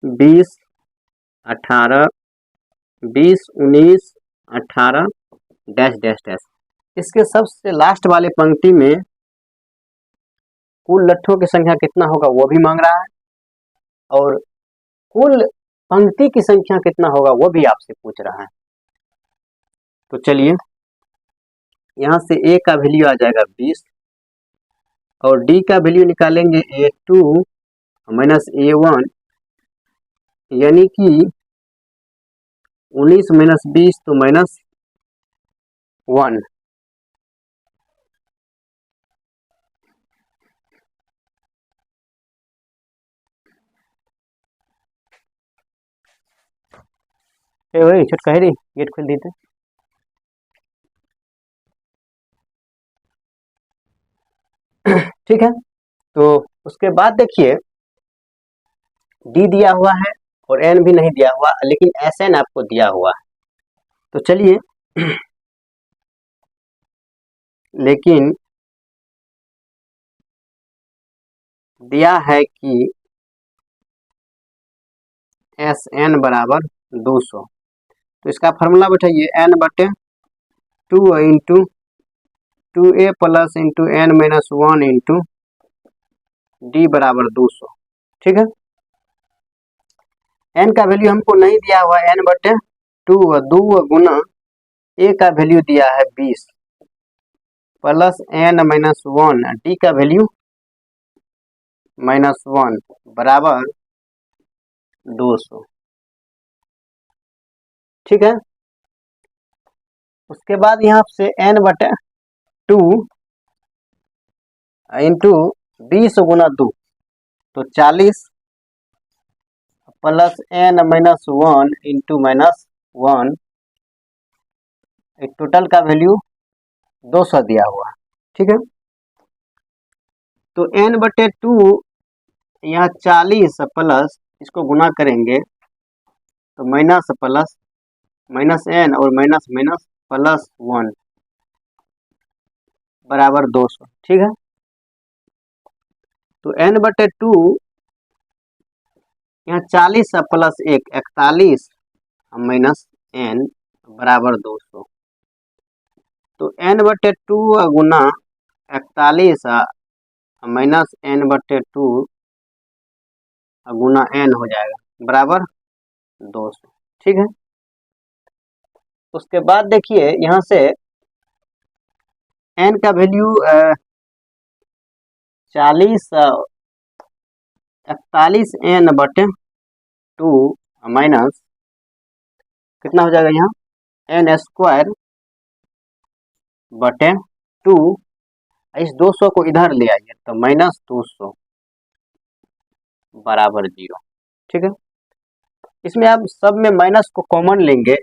20, 18, 20, 19, 18 डैश डैश डैश। इसके सबसे लास्ट वाले पंक्ति में कुल लट्ठों की संख्या कितना होगा वो भी मांग रहा है, और कुल पंक्ति की संख्या कितना होगा वो भी आपसे पूछ रहा है। तो चलिए यहाँ से a का वैल्यू आ जाएगा 20 और d का वैल्यू निकालेंगे a2 माइनस a1, यानी कि 19 माइनस 20 तो माइनस 1। वही छोट कह रही गेट खोल देते। ठीक है, तो उसके बाद देखिए डी दिया हुआ है और एन भी नहीं दिया हुआ, लेकिन एस एन आपको दिया हुआ है। तो चलिए लेकिन दिया है कि एस एन बराबर 200। तो इसका फॉर्मूला बैठाइए, एन बटे 2 into 2a plus into n minus 1 into d बराबर 200। ठीक है, एन का वैल्यू हमको नहीं दिया हुआ, एन बटे 2 गुना ए का वैल्यू दिया है 20 प्लस एन माइनस 1, डी का वैल्यू -1 बराबर 200। ठीक है, उसके बाद यहाँ से n बटे 2 इंटू 20 × 2 तो 40 प्लस n - 1 इंटू -1, टोटल का वैल्यू 200 दिया हुआ, ठीक है। तो n/2 यहाँ 40 प्लस इसको गुना करेंगे तो माइनस प्लस -n और माइनस माइनस +1 बराबर 200, ठीक है। तो n/2 यहाँ 40 प्लस 1 41 माइनस n बराबर 200। तो n/2 गुना 41 माइनस n/2 गुना n हो जाएगा बराबर 200, ठीक है। उसके बाद देखिए यहाँ से n का वैल्यू 40 41n/2 माइनस कितना हो जाएगा यहाँ n²/2। इस 200 को इधर ले आइए तो -200 बराबर 0, ठीक है। इसमें आप सब में माइनस को कॉमन लेंगे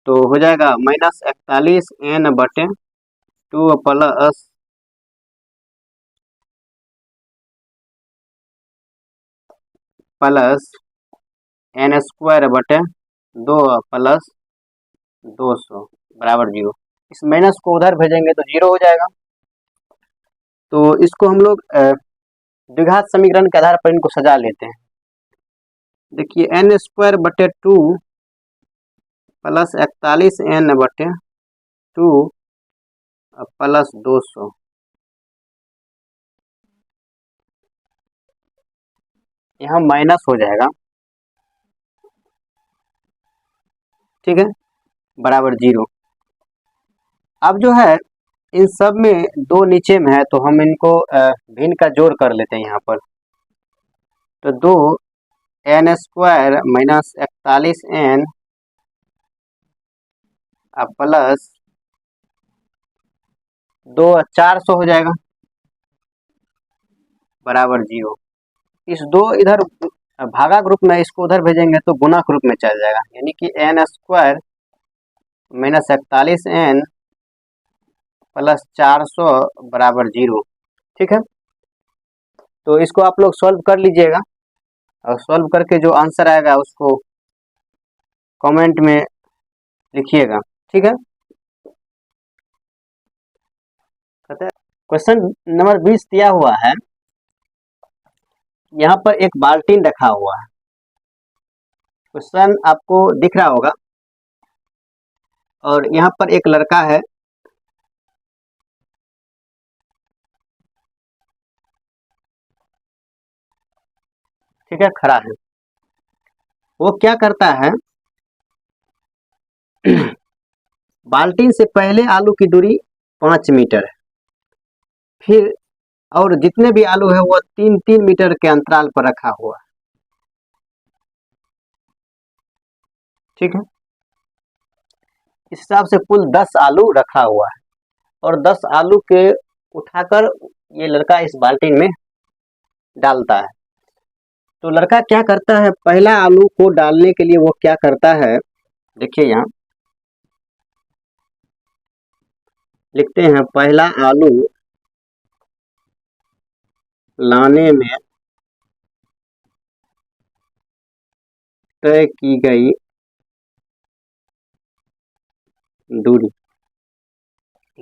तो हो जाएगा -41n/2 प्लस n²/2 प्लस 200 बराबर 0। इस माइनस को उधर भेजेंगे तो 0 हो जाएगा। तो इसको हम लोग द्विघात समीकरण के आधार पर इनको सजा लेते हैं। देखिए n²/2 प्लस 41n/2 प्लस 200 यहाँ माइनस हो जाएगा, ठीक है, बराबर 0। अब जो है इन सब में 2 नीचे में है तो हम इनको भिन्न का जोड़ कर लेते हैं यहाँ पर। तो 2 n² माइनस 41n प्लस 2 400 हो जाएगा बराबर 0। इस 2 इधर भागा ग्रुप में, इसको उधर भेजेंगे तो गुणा ग्रुप में चल जाएगा, यानी कि n² माइनस 41n प्लस 400 बराबर 0, ठीक है। तो इसको आप लोग सॉल्व कर लीजिएगा और सॉल्व करके जो आंसर आएगा उसको कमेंट में लिखिएगा, ठीक है। क्वेश्चन नंबर 20 दिया हुआ है, यहाँ पर एक बाल्टीन रखा हुआ है। क्वेश्चन आपको दिख रहा होगा और यहाँ पर एक लड़का है, ठीक है, खड़ा है। वो क्या करता है बाल्टीन से पहले आलू की दूरी 5 मीटर है, फिर और जितने भी आलू है वो 3-3 मीटर के अंतराल पर रखा हुआ है, ठीक है। इस हिसाब से कुल 10 आलू रखा हुआ है और 10 आलू के उठाकर ये लड़का इस बाल्टीन में डालता है। तो लड़का क्या करता है, पहला आलू को डालने के लिए वो क्या करता है, देखिए यहाँ लिखते हैं, पहला आलू लाने में तय की गई दूरी।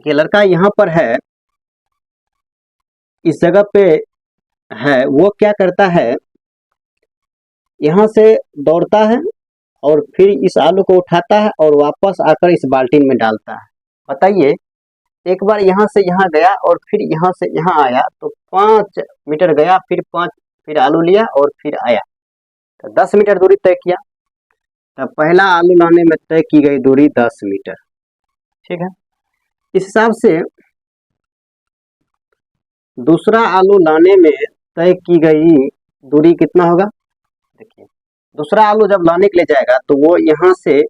ये लड़का यहाँ पर है, इस जगह पे है, वो क्या करता है, यहाँ से दौड़ता है और फिर इस आलू को उठाता है और वापस आकर इस बाल्टीन में डालता है। बताइए, एक बार यहाँ से यहाँ गया और फिर यहाँ से यहाँ आया तो 5 मीटर गया, फिर आलू लिया और फिर आया, तो 10 मीटर दूरी तय किया। तो पहला आलू लाने में तय की गई दूरी 10 मीटर, ठीक है। इस हिसाब से दूसरा आलू लाने में तय की गई दूरी कितना होगा, देखिए दूसरा आलू जब लाने के लिए जाएगा तो वो यहाँ से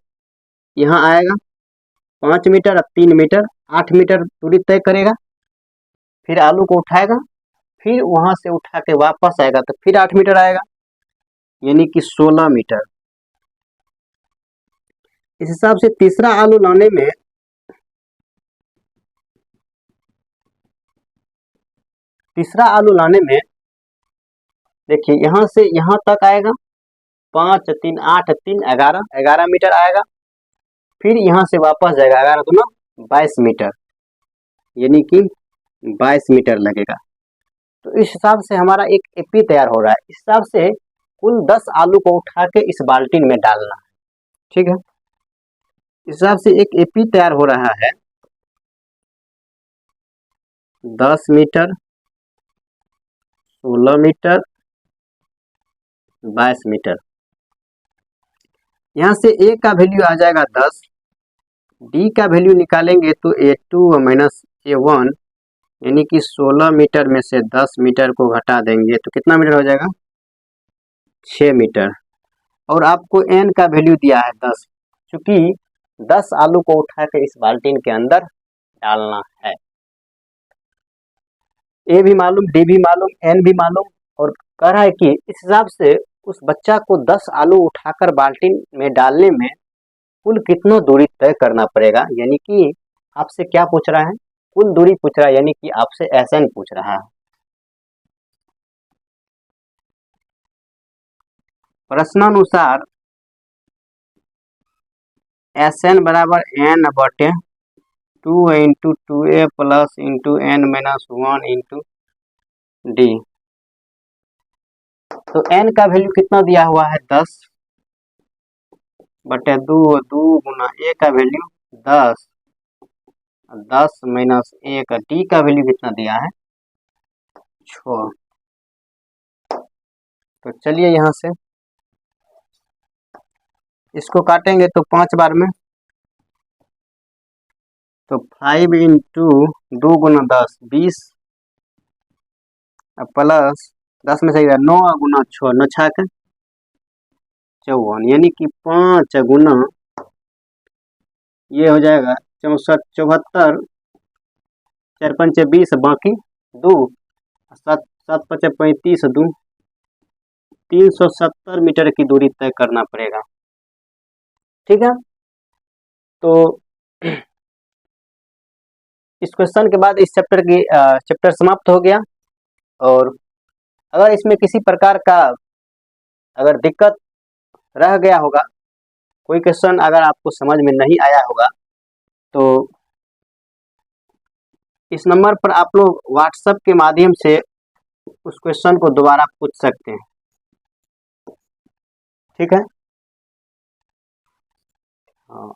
यहाँ आएगा 5 मीटर, 3 मीटर, 8 मीटर दूरी तय करेगा। फिर आलू को उठाएगा, फिर वहां से उठा के वापस आएगा तो फिर 8 मीटर आएगा, यानी कि 16 मीटर। इस हिसाब से तीसरा आलू लाने में देखिए यहां से यहां तक आएगा 5 3 8 3 11 मीटर आएगा, फिर यहां से वापस जाएगा 11 दूना 22 मीटर, यानी कि 22 मीटर लगेगा। तो इस हिसाब से हमारा एक एपी तैयार हो रहा है। इस हिसाब से कुल 10 आलू को उठा के इस बाल्टी में डालना है, ठीक है। इस हिसाब से एक एपी तैयार हो रहा है 10 मीटर, 16 मीटर, 22 मीटर। यहाँ से ए का वैल्यू आ जाएगा 10, डी का वैल्यू निकालेंगे तो A2 माइनस A1, यानी कि 16 मीटर में से 10 मीटर को घटा देंगे तो कितना मीटर हो जाएगा, 6 मीटर। और आपको n का वैल्यू दिया है 10, क्योंकि 10 आलू को उठा के इस बाल्टीन के अंदर डालना है। ए भी मालूम, डी भी मालूम, n भी मालूम, और कह रहा है कि इस हिसाब से उस बच्चा को 10 आलू उठाकर बाल्टीन में डालने में कुल कितना दूरी तय करना पड़ेगा, यानी कि आपसे क्या पूछ रहा है, कुल दूरी पूछ रहा है, यानी कि आपसे SN पूछ रहा है। प्रश्नानुसार SN बराबर n बटे 2 into 2a plus into n minus 1 into D. तो n का वैल्यू कितना दिया हुआ है, 10 बटे 2, 2 गुना a का वैल्यू 10, 10 माइनस 1, डी का वैल्यू कितना दिया है, 6। तो चलिए यहाँ से इसको काटेंगे तो 5 बार में, तो 5 इंटू 2 गुना 10 20, प्लस 10 में से 9 गुना 6, 9 6 के 54, यानी कि 5 गुना ये हो जाएगा 64, 74, 4 5 20, बाकी 2, 7 7 5 35, 2 370 मीटर की दूरी तय करना पड़ेगा, ठीक है। तो इस क्वेश्चन के बाद इस चैप्टर समाप्त हो गया। और अगर इसमें किसी प्रकार का अगर दिक्कत रह गया होगा, कोई क्वेश्चन अगर आपको समझ में नहीं आया होगा, तो इस नंबर पर आप लोग व्हाट्सएप के माध्यम से उस क्वेश्चन को दोबारा पूछ सकते हैं, ठीक है। हाँ।